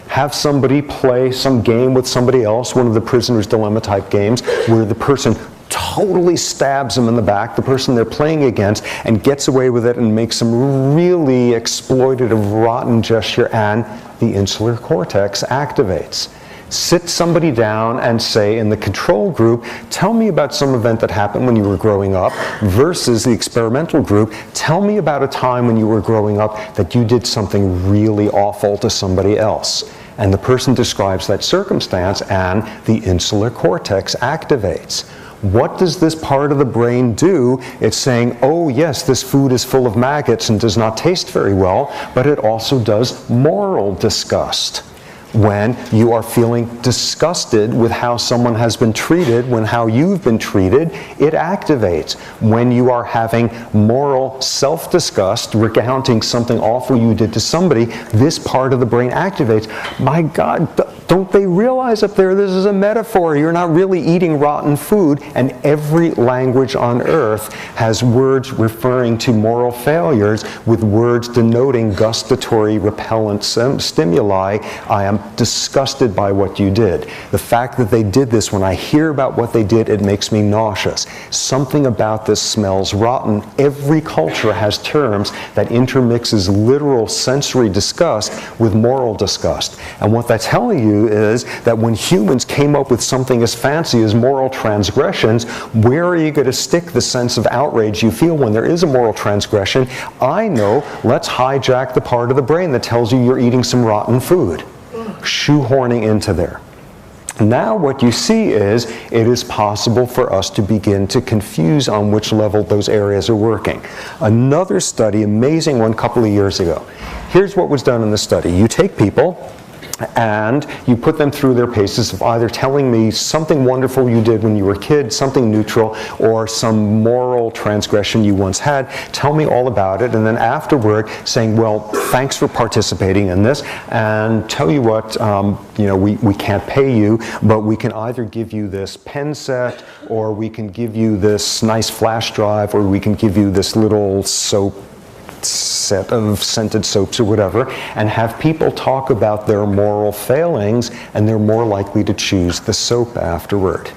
Have somebody play some game with somebody else, one of the prisoner's dilemma type games, where the person totally stabs them in the back, the person they're playing against, and gets away with it and makes some really exploitative, rotten gesture, and the insular cortex activates. Sit somebody down and say, in the control group, tell me about some event that happened when you were growing up, versus the experimental group, tell me about a time when you were growing up that you did something really awful to somebody else. And the person describes that circumstance, and the insular cortex activates. What does this part of the brain do? It's saying, oh yes, this food is full of maggots and does not taste very well, but it also does moral disgust. When you are feeling disgusted with how someone has been treated, when how you've been treated, it activates. When you are having moral self-disgust, recounting something awful you did to somebody, this part of the brain activates. My God, don't they realize up there this is a metaphor? You're not really eating rotten food, and every language on earth has words referring to moral failures with words denoting gustatory repellent stimuli. I am disgusted by what you did. The fact that they did this, when I hear about what they did, it makes me nauseous. Something about this smells rotten. Every culture has terms that intermixes literal sensory disgust with moral disgust. And what that's telling you is that when humans came up with something as fancy as moral transgressions, where are you going to stick the sense of outrage you feel when there is a moral transgression? I know, let's hijack the part of the brain that tells you you're eating some rotten food. Shoehorning into there. Now what you see is it is possible for us to begin to confuse on which level those areas are working. Another study, amazing one, a couple of years ago. Here's what was done in the study. You take people and you put them through their paces of either telling me something wonderful you did when you were a kid, something neutral, or some moral transgression you once had. Tell me all about it, and then afterward saying, well, thanks for participating in this, and tell you what, we can't pay you, but we can either give you this pen set, or we can give you this nice flash drive, or we can give you this little soap set of scented soaps or whatever, and have people talk about their moral failings, and they're more likely to choose the soap afterward.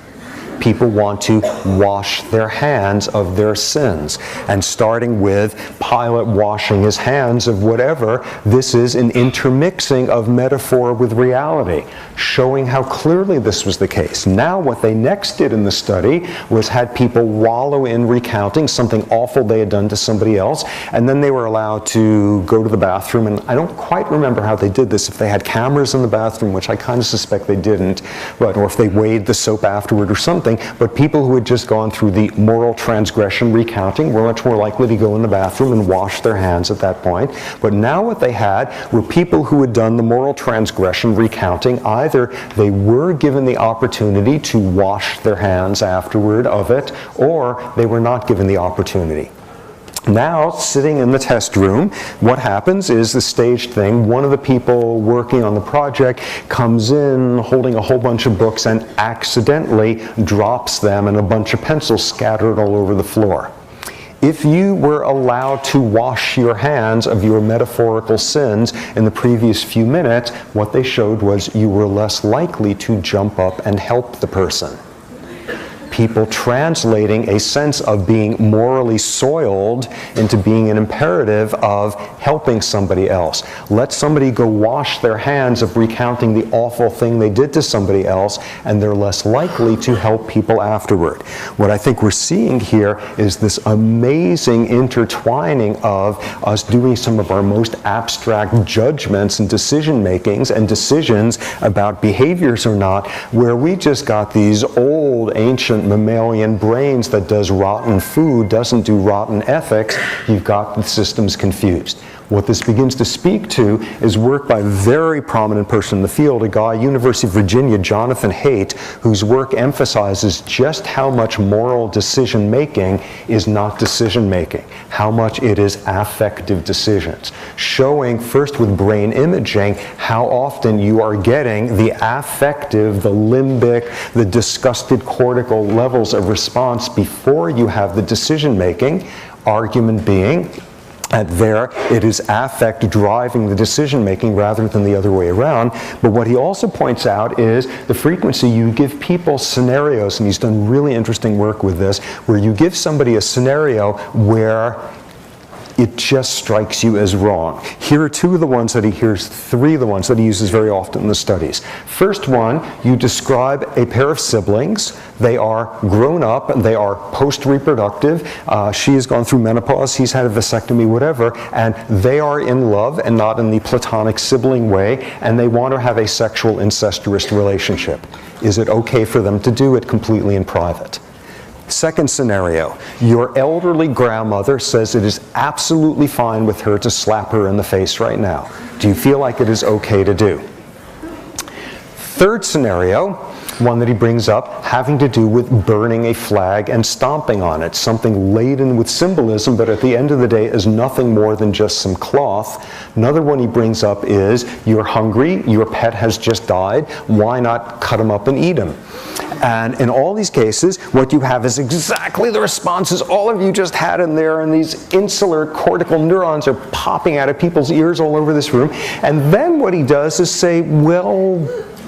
People want to wash their hands of their sins. And starting with Pilate washing his hands of whatever, this is an intermixing of metaphor with reality, showing how clearly this was the case. Now what they next did in the study was had people wallow in recounting something awful they had done to somebody else, and then they were allowed to go to the bathroom, and I don't quite remember how they did this, if they had cameras in the bathroom, which I kind of suspect they didn't, or if they weighed the soap afterward or something. But people who had just gone through the moral transgression recounting were much more likely to go in the bathroom and wash their hands at that point. But now what they had were people who had done the moral transgression recounting. Either they were given the opportunity to wash their hands afterward of it, or they were not given the opportunity. Now, sitting in the test room, what happens is the staged thing. One of the people working on the project comes in holding a whole bunch of books and accidentally drops them, and a bunch of pencils scattered all over the floor. If you were allowed to wash your hands of your metaphorical sins in the previous few minutes, what they showed was you were less likely to jump up and help the person. People translating a sense of being morally soiled into being an imperative of helping somebody else. Let somebody go wash their hands of recounting the awful thing they did to somebody else, and they're less likely to help people afterward. What I think we're seeing here is this amazing intertwining of us doing some of our most abstract judgments and decision makings and decisions about behaviors or not, where we just got these old ancient mammalian brains that does rotten food, doesn't do rotten ethics. You've got the systems confused. What this begins to speak to is work by a very prominent person in the field, a guy, University of Virginia, Jonathan Haidt, whose work emphasizes just how much moral decision-making is not decision-making, how much it is affective decisions, showing first with brain imaging how often you are getting the affective, the limbic, the disgusted cortical levels of response before you have the decision-making, argument being there it is affect driving the decision-making rather than the other way around. But what he also points out is the frequency you give people scenarios, and he's done really interesting work with this, where you give somebody a scenario where it just strikes you as wrong. Here are two of the ones that he hears, three of the ones that he uses very often in the studies. First one, you describe a pair of siblings. They are grown up and they are post-reproductive. She has gone through menopause, he's had a vasectomy, whatever, and they are in love and not in the platonic sibling way, and they want to have a sexual incestuous relationship. Is it okay for them to do it completely in private? Second scenario, your elderly grandmother says it is absolutely fine with her to slap her in the face right now. Do you feel like it is okay to do? Third scenario, one that he brings up, having to do with burning a flag and stomping on it, something laden with symbolism, but at the end of the day is nothing more than just some cloth. Another one he brings up is, you're hungry, your pet has just died, why not cut him up and eat him? And in all these cases, what you have is exactly the responses all of you just had in there, and these insular cortical neurons are popping out of people's ears all over this room. And then what he does is say, well,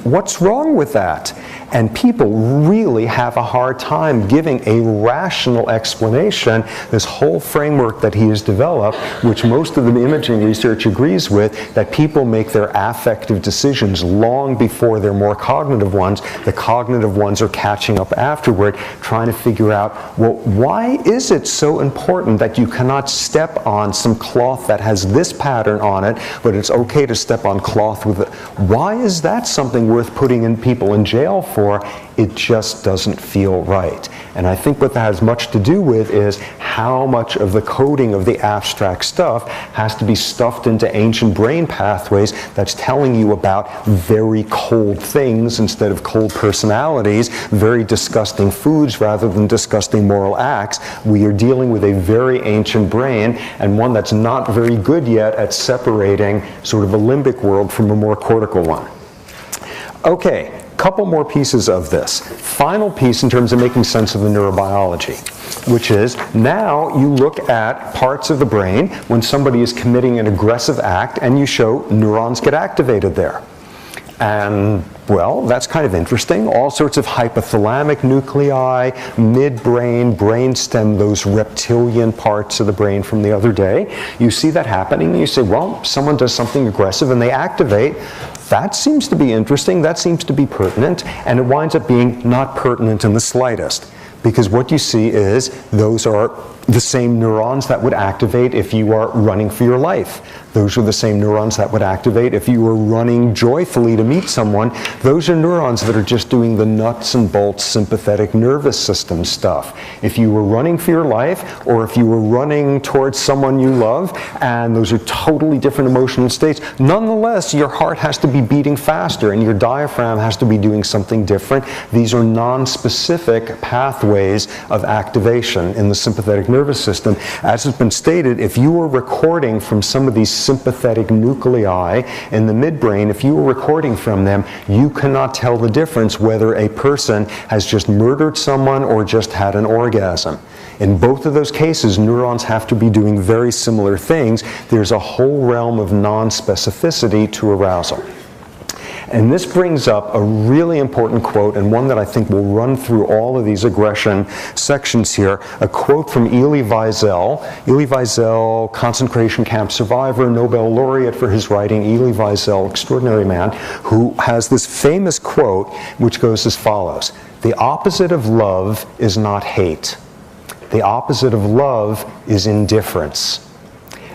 what's wrong with that? And people really have a hard time giving a rational explanation. This whole framework that he has developed, which most of the imaging research agrees with, that people make their affective decisions long before their more cognitive ones. The cognitive ones are catching up afterward, trying to figure out, well, why is it so important that you cannot step on some cloth that has this pattern on it, but it's okay to step on cloth with it? Why is that something worth putting in people in jail for? It just doesn't feel right. And I think what that has much to do with is how much of the coding of the abstract stuff has to be stuffed into ancient brain pathways that's telling you about very cold things instead of cold personalities, very disgusting foods rather than disgusting moral acts. We are dealing with a very ancient brain, and one that's not very good yet at separating sort of a limbic world from a more cortical one. Okay. Couple more pieces of this. Final piece in terms of making sense of the neurobiology, which is now you look at parts of the brain when somebody is committing an aggressive act and you show neurons get activated there. And, well, that's kind of interesting. All sorts of hypothalamic nuclei, midbrain, brainstem, those reptilian parts of the brain from the other day. You see that happening and you say, well, someone does something aggressive and they activate. That seems to be interesting, that seems to be pertinent, and it winds up being not pertinent in the slightest. Because what you see is those are the same neurons that would activate if you are running for your life. Those are the same neurons that would activate if you were running joyfully to meet someone. Those are neurons that are just doing the nuts and bolts sympathetic nervous system stuff. If you were running for your life, or if you were running towards someone you love, and those are totally different emotional states, nonetheless, your heart has to be beating faster and your diaphragm has to be doing something different. These are non-specific pathways of activation in the sympathetic nervous system. As has been stated, if you were recording from some of these sympathetic nuclei in the midbrain, if you were recording from them, you cannot tell the difference whether a person has just murdered someone or just had an orgasm. In both of those cases, neurons have to be doing very similar things. There's a whole realm of non-specificity to arousal. And this brings up a really important quote, and one that I think will run through all of these aggression sections here. A quote from Elie Wiesel. Elie Wiesel, concentration camp survivor, Nobel laureate for his writing. Elie Wiesel, extraordinary man, who has this famous quote which goes as follows. The opposite of love is not hate. The opposite of love is indifference.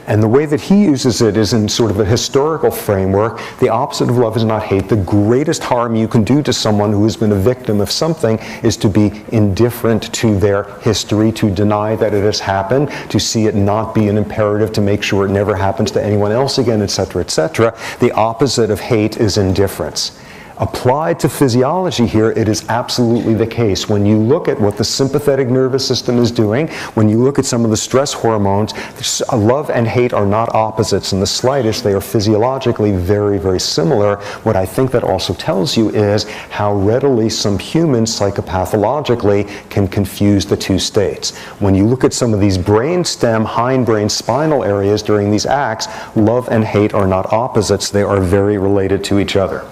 And the way that he uses it is in sort of a historical framework. The opposite of love is not hate. The greatest harm you can do to someone who has been a victim of something is to be indifferent to their history, to deny that it has happened, to see it not be an imperative to make sure it never happens to anyone else again, etc., etc. The opposite of hate is indifference. Applied to physiology here, it is absolutely the case. When you look at what the sympathetic nervous system is doing, when you look at some of the stress hormones, love and hate are not opposites in the slightest. They are physiologically very, very similar. What I think that also tells you is how readily some humans psychopathologically can confuse the two states. When you look at some of these brainstem, hindbrain, spinal areas during these acts, love and hate are not opposites. They are very related to each other.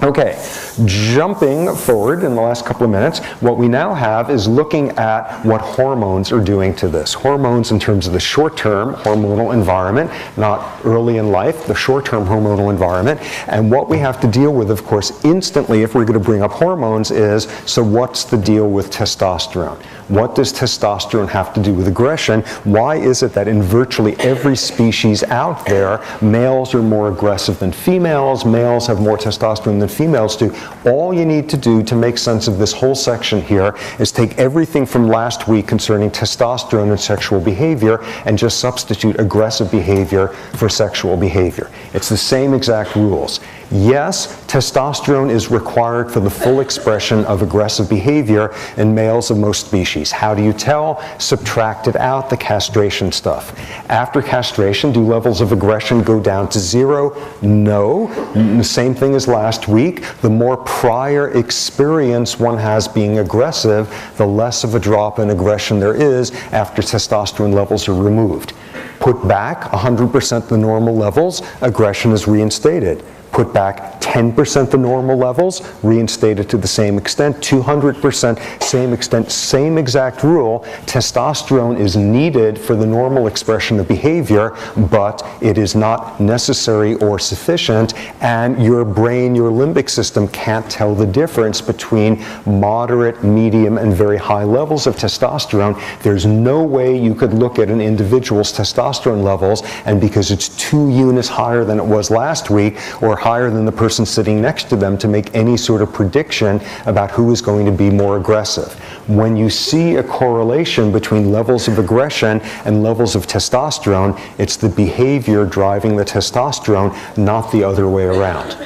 Okay, jumping forward in the last couple of minutes, what we now have is looking at what hormones are doing to this. Hormones in terms of the short-term hormonal environment, not early in life, the short-term hormonal environment. And what we have to deal with, of course, instantly if we're going to bring up hormones is, so what's the deal with testosterone? What does testosterone have to do with aggression? Why is it that in virtually every species out there, males are more aggressive than females, males have more testosterone than females do? All you need to do to make sense of this whole section here is take everything from last week concerning testosterone and sexual behavior and just substitute aggressive behavior for sexual behavior. It's the same exact rules. Yes, testosterone is required for the full expression of aggressive behavior in males of most species. How do you tell? Subtract it out, the castration stuff. After castration, do levels of aggression go down to 0? No. The same thing as last week. The more prior experience one has being aggressive, the less of a drop in aggression there is after testosterone levels are removed. Put back 100% the normal levels, aggression is reinstated. Put back 10% the normal levels, reinstated to the same extent, 200%, same extent, same exact rule. Testosterone is needed for the normal expression of behavior, but it is not necessary or sufficient, and your brain, your limbic system can't tell the difference between moderate, medium, and very high levels of testosterone. There's no way you could look at an individual's testosterone levels, and because it's 2 units higher than it was last week, or higher than the person sitting next to them, to make any sort of prediction about who is going to be more aggressive. When you see a correlation between levels of aggression and levels of testosterone, it's the behavior driving the testosterone, not the other way around.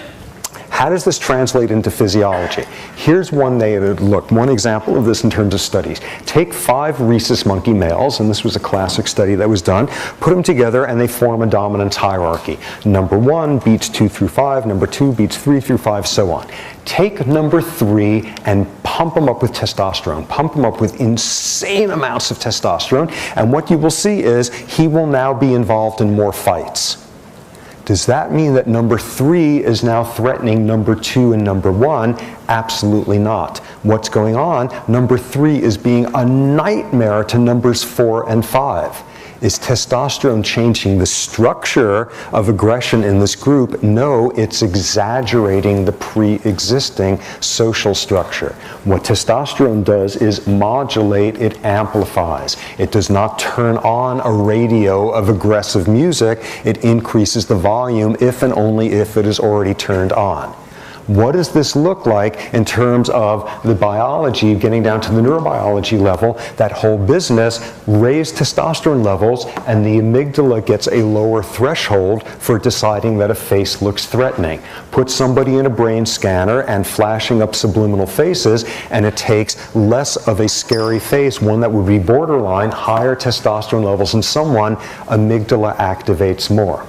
How does this translate into physiology? Here's one example of this in terms of studies. Take 5 rhesus monkey males, and this was a classic study that was done, put them together and they form a dominance hierarchy. Number 1 beats 2 through 5, number 2 beats 3 through 5, so on. Take number 3 and pump them up with testosterone, pump them up with insane amounts of testosterone, and what you will see is he will now be involved in more fights. Does that mean that number 3 is now threatening number 2 and number 1? Absolutely not. What's going on? Number 3 is being a nightmare to numbers 4 and 5. Is testosterone changing the structure of aggression in this group? No, it's exaggerating the pre-existing social structure. What testosterone does is modulate, it amplifies. It does not turn on a radio of aggressive music. It increases the volume if and only if it is already turned on. What does this look like in terms of the biology, getting down to the neurobiology level? That whole business, raise testosterone levels, and the amygdala gets a lower threshold for deciding that a face looks threatening. Put somebody in a brain scanner and flashing up subliminal faces, and it takes less of a scary face, one that would be borderline, higher testosterone levels in someone, amygdala activates more.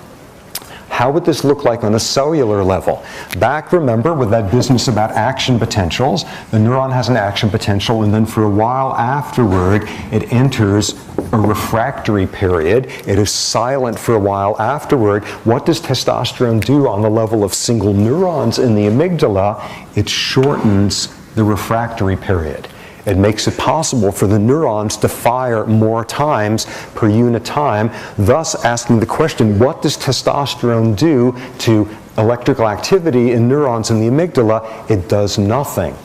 How would this look like on a cellular level? Back, remember, with that business about action potentials, the neuron has an action potential, and then for a while afterward, it enters a refractory period. It is silent for a while afterward. What does testosterone do on the level of single neurons in the amygdala? It shortens the refractory period. It makes it possible for the neurons to fire more times per unit time, thus asking the question, what does testosterone do to electrical activity in neurons in the amygdala? It does nothing.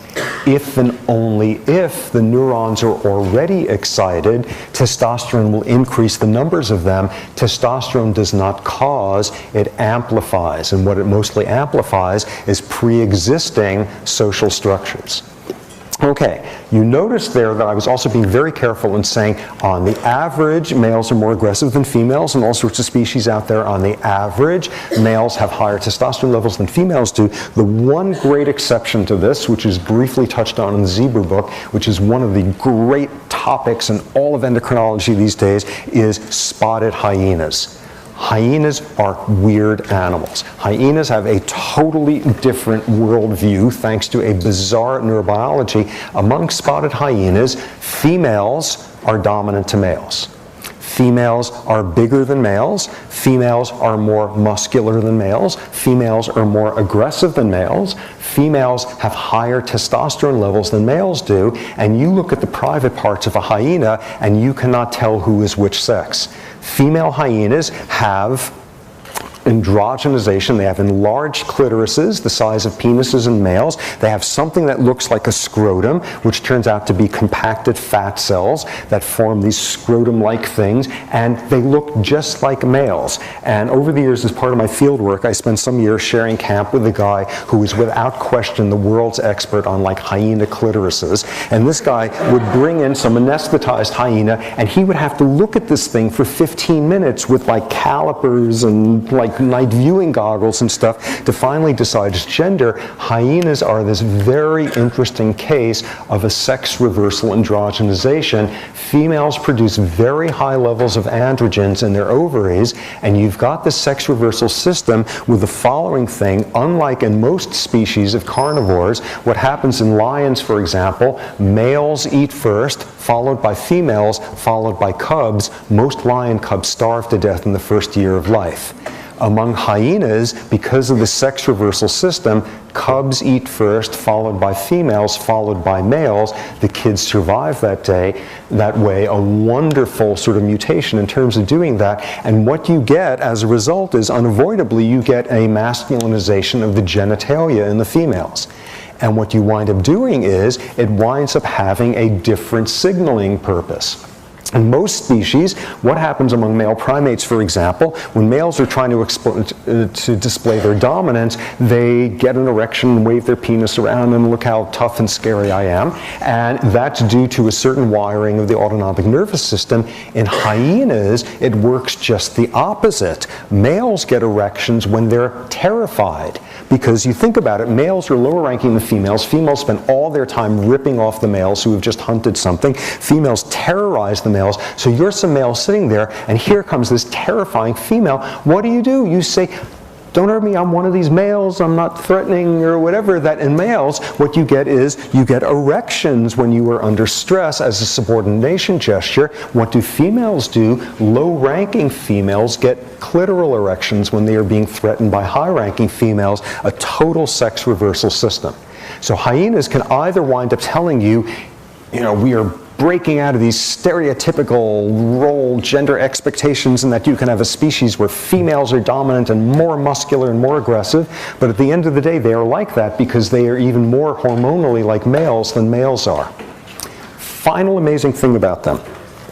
if and only if the neurons are already excited, testosterone will increase the numbers of them. Testosterone does not cause, it amplifies. And what it mostly amplifies is pre-existing social structures. Okay, you notice there that I was also being very careful in saying on the average, males are more aggressive than females, and all sorts of species out there on the average, males have higher testosterone levels than females do. The one great exception to this, which is briefly touched on in the Zebra book, which is one of the great topics in all of endocrinology these days, is spotted hyenas. Hyenas are weird animals. Hyenas have a totally different worldview thanks to a bizarre neurobiology. Among spotted hyenas, females are dominant to males. Females are bigger than males. Females are more muscular than males. Females are more aggressive than males. Females have higher testosterone levels than males do. And you look at the private parts of a hyena and you cannot tell who is which sex. Female hyenas have androgenization. They have enlarged clitorises, the size of penises in males. They have something that looks like a scrotum, which turns out to be compacted fat cells that form these scrotum-like things, and they look just like males. And over the years, as part of my field work, I spent some years sharing camp with a guy who is without question the world's expert on like hyena clitorises. And this guy would bring in some anesthetized hyena, and he would have to look at this thing for 15 minutes with like calipers and like night viewing goggles and stuff to finally decide its gender. Hyenas are this very interesting case of a sex reversal androgenization. Females produce very high levels of androgens in their ovaries, and you've got the sex reversal system with the following thing. Unlike in most species of carnivores, what happens in lions, for example, males eat first, followed by females, followed by cubs. Most lion cubs starve to death in the first year of life. Among hyenas, because of the sex reversal system, cubs eat first, followed by females, followed by males. The kids survive that way, a wonderful sort of mutation in terms of doing that. And what you get as a result is unavoidably you get a masculinization of the genitalia in the females. And what you wind up doing is it winds up having a different signaling purpose. In most species, what happens among male primates, for example, when males are trying to display their dominance, they get an erection, wave their penis around, and look how tough and scary I am. And that's due to a certain wiring of the autonomic nervous system. In hyenas, it works just the opposite. Males get erections when they're terrified. Because you think about it, males are lower ranking than females. Females spend all their time ripping off the males who have just hunted something. Females terrorize the males. So you're some male sitting there, and here comes this terrifying female. What do? You say, don't hurt me, I'm one of these males, I'm not threatening, or whatever. That in males, what you get is you get erections when you are under stress as a subordination gesture. What do females do? Low-ranking females get clitoral erections when they are being threatened by high-ranking females, a total sex reversal system. So hyenas can either wind up telling you, we are breaking out of these stereotypical role gender expectations, and that you can have a species where females are dominant and more muscular and more aggressive, but at the end of the day they are like that because they are even more hormonally like males than males are. Final amazing thing about them.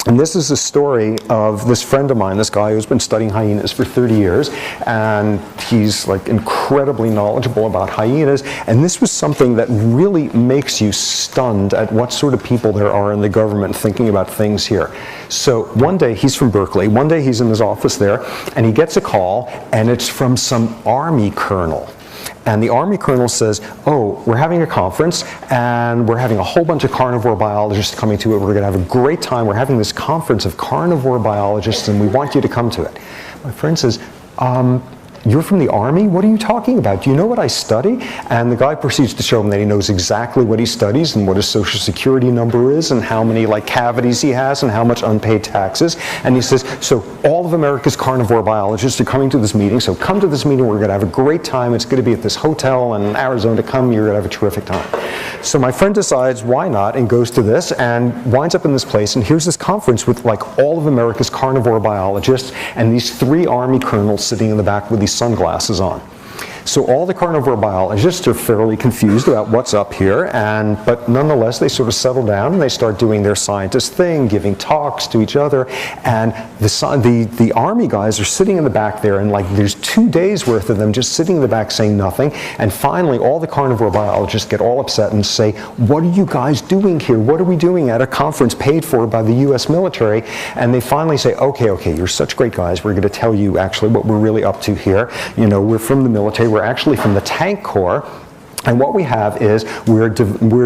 And this is the story of this friend of mine, this guy who's been studying hyenas for 30 years, and he's like incredibly knowledgeable about hyenas, and this was something that really makes you stunned at what sort of people there are in the government thinking about things here. So one day, he's from Berkeley, one day he's in his office there, and he gets a call, and it's from some army colonel. And the Army colonel says, oh, we're having a conference, and we're having a whole bunch of carnivore biologists coming to it. We're going to have a great time. We're having this conference of carnivore biologists, and we want you to come to it. My friend says, you're from the Army? What are you talking about? Do you know what I study? And the guy proceeds to show him that he knows exactly what he studies and what his social security number is and how many cavities he has and how much unpaid taxes. And he says, so all of America's carnivore biologists are coming to this meeting, so come to this meeting, we're going to have a great time. It's going to be at this hotel in Arizona. Come, you're going to have a terrific time. So my friend decides, why not, and goes to this and winds up in this place, and here's this conference with all of America's carnivore biologists and these 3 Army colonels sitting in the back with these sunglasses on. So all the carnivore biologists are fairly confused about what's up here, but nonetheless they sort of settle down and they start doing their scientist thing, giving talks to each other, and the army guys are sitting in the back there, and like there's 2 days worth of them just sitting in the back saying nothing, and finally all the carnivore biologists get all upset and say, what are you guys doing here? What are we doing at a conference paid for by the US military? And they finally say, okay, you're such great guys, we're going to tell you actually what we're really up to here. You know, we're from the military, we're actually from the tank corps. And what we have is we're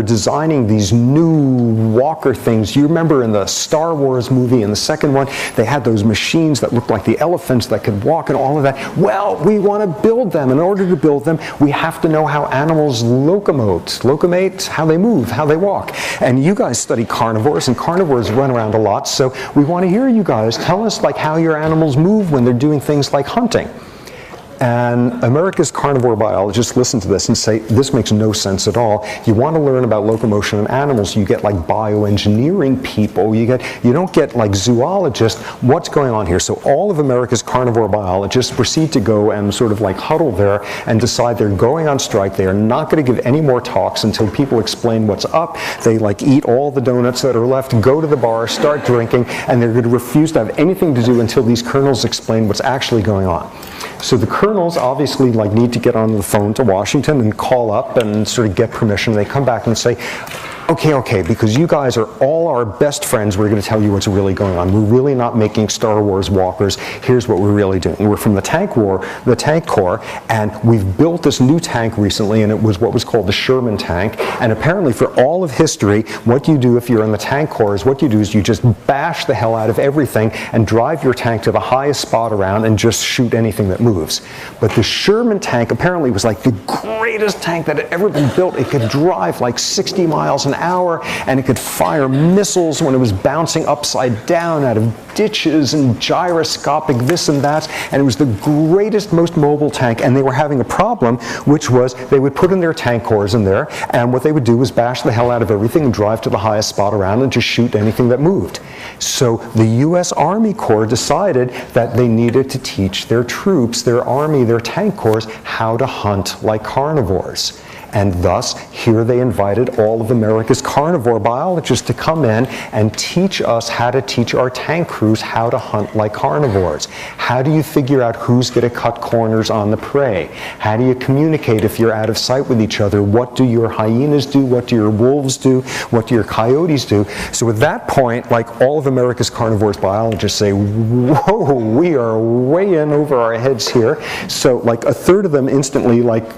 designing these new walker things. You remember in the Star Wars movie, in the second one, they had those machines that looked like the elephants that could walk and all of that. Well, we want to build them. In order to build them, we have to know how animals locomate, how they move, how they walk. And you guys study carnivores, and carnivores run around a lot. So we want to hear you guys tell us like how your animals move when they're doing things like hunting. And America's carnivore biologists listen to this and say, this makes no sense at all. You want to learn about locomotion in animals, you get like bioengineering people, you don't get like zoologists. What's going on here? So all of America's carnivore biologists proceed to go and sort of like huddle there and decide they're going on strike. They are not going to give any more talks until people explain what's up. They like eat all the donuts that are left, go to the bar, start drinking, and they're going to refuse to have anything to do until these colonels explain what's actually going on. So the colonels obviously like need to get on the phone to Washington and call up and sort of get permission. They come back and say, okay, because you guys are all our best friends, we're going to tell you what's really going on. We're really not making Star Wars walkers. Here's what we're really doing. We're from the tank corps, and we've built this new tank recently, and it was what was called the Sherman tank. And apparently for all of history, what you do if you're in the tank corps is what you do is you just bash the hell out of everything and drive your tank to the highest spot around and just shoot anything that moves. But the Sherman tank apparently was like the greatest tank that had ever been built. It could drive like 60 miles an hour, and it could fire missiles when it was bouncing upside down out of ditches and gyroscopic this and that, and it was the greatest, most mobile tank. And they were having a problem, which was they would put in their tank cores in there, and what they would do was bash the hell out of everything and drive to the highest spot around and just shoot anything that moved. So the US Army Corps decided that they needed to teach their troops, their army, their tank corps, how to hunt like carnivores. And thus, here they invited all of America's carnivore biologists to come in and teach us how to teach our tank crews how to hunt like carnivores. How do you figure out who's going to cut corners on the prey? How do you communicate if you're out of sight with each other? What do your hyenas do? What do your wolves do? What do your coyotes do? So at that point, like all of America's carnivores biologists say, whoa, we are way in over our heads here. So like a third of them instantly like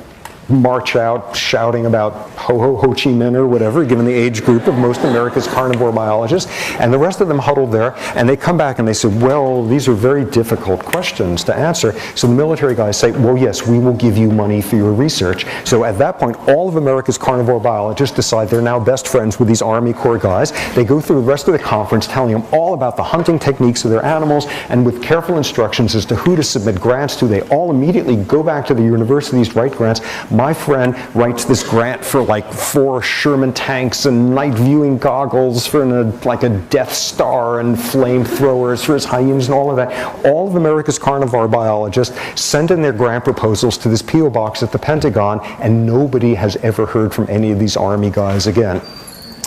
march out shouting about Ho Chi Minh or whatever, given the age group of most America's carnivore biologists, and the rest of them huddled there, and they come back and they say, well, these are very difficult questions to answer. So the military guys say, well, yes, we will give you money for your research. So at that point, all of America's carnivore biologists decide they're now best friends with these Army Corps guys. They go through the rest of the conference telling them all about the hunting techniques of their animals, and with careful instructions as to who to submit grants to, they all immediately go back to the universities, write grants. My friend writes this grant for like 4 Sherman tanks and night viewing goggles for like a Death Star and flamethrowers for his hyenas and all of that. All of America's carnivore biologists send in their grant proposals to this P.O. box at the Pentagon, and nobody has ever heard from any of these Army guys again.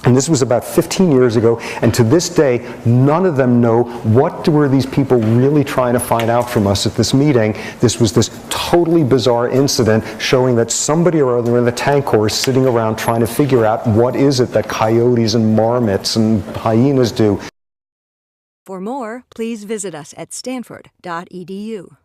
And this was about 15 years ago, and to this day, none of them know what were these people really trying to find out from us at this meeting. This was this totally bizarre incident showing that somebody or other in the tank corps is sitting around trying to figure out what is it that coyotes and marmots and hyenas do. For more, please visit us at stanford.edu.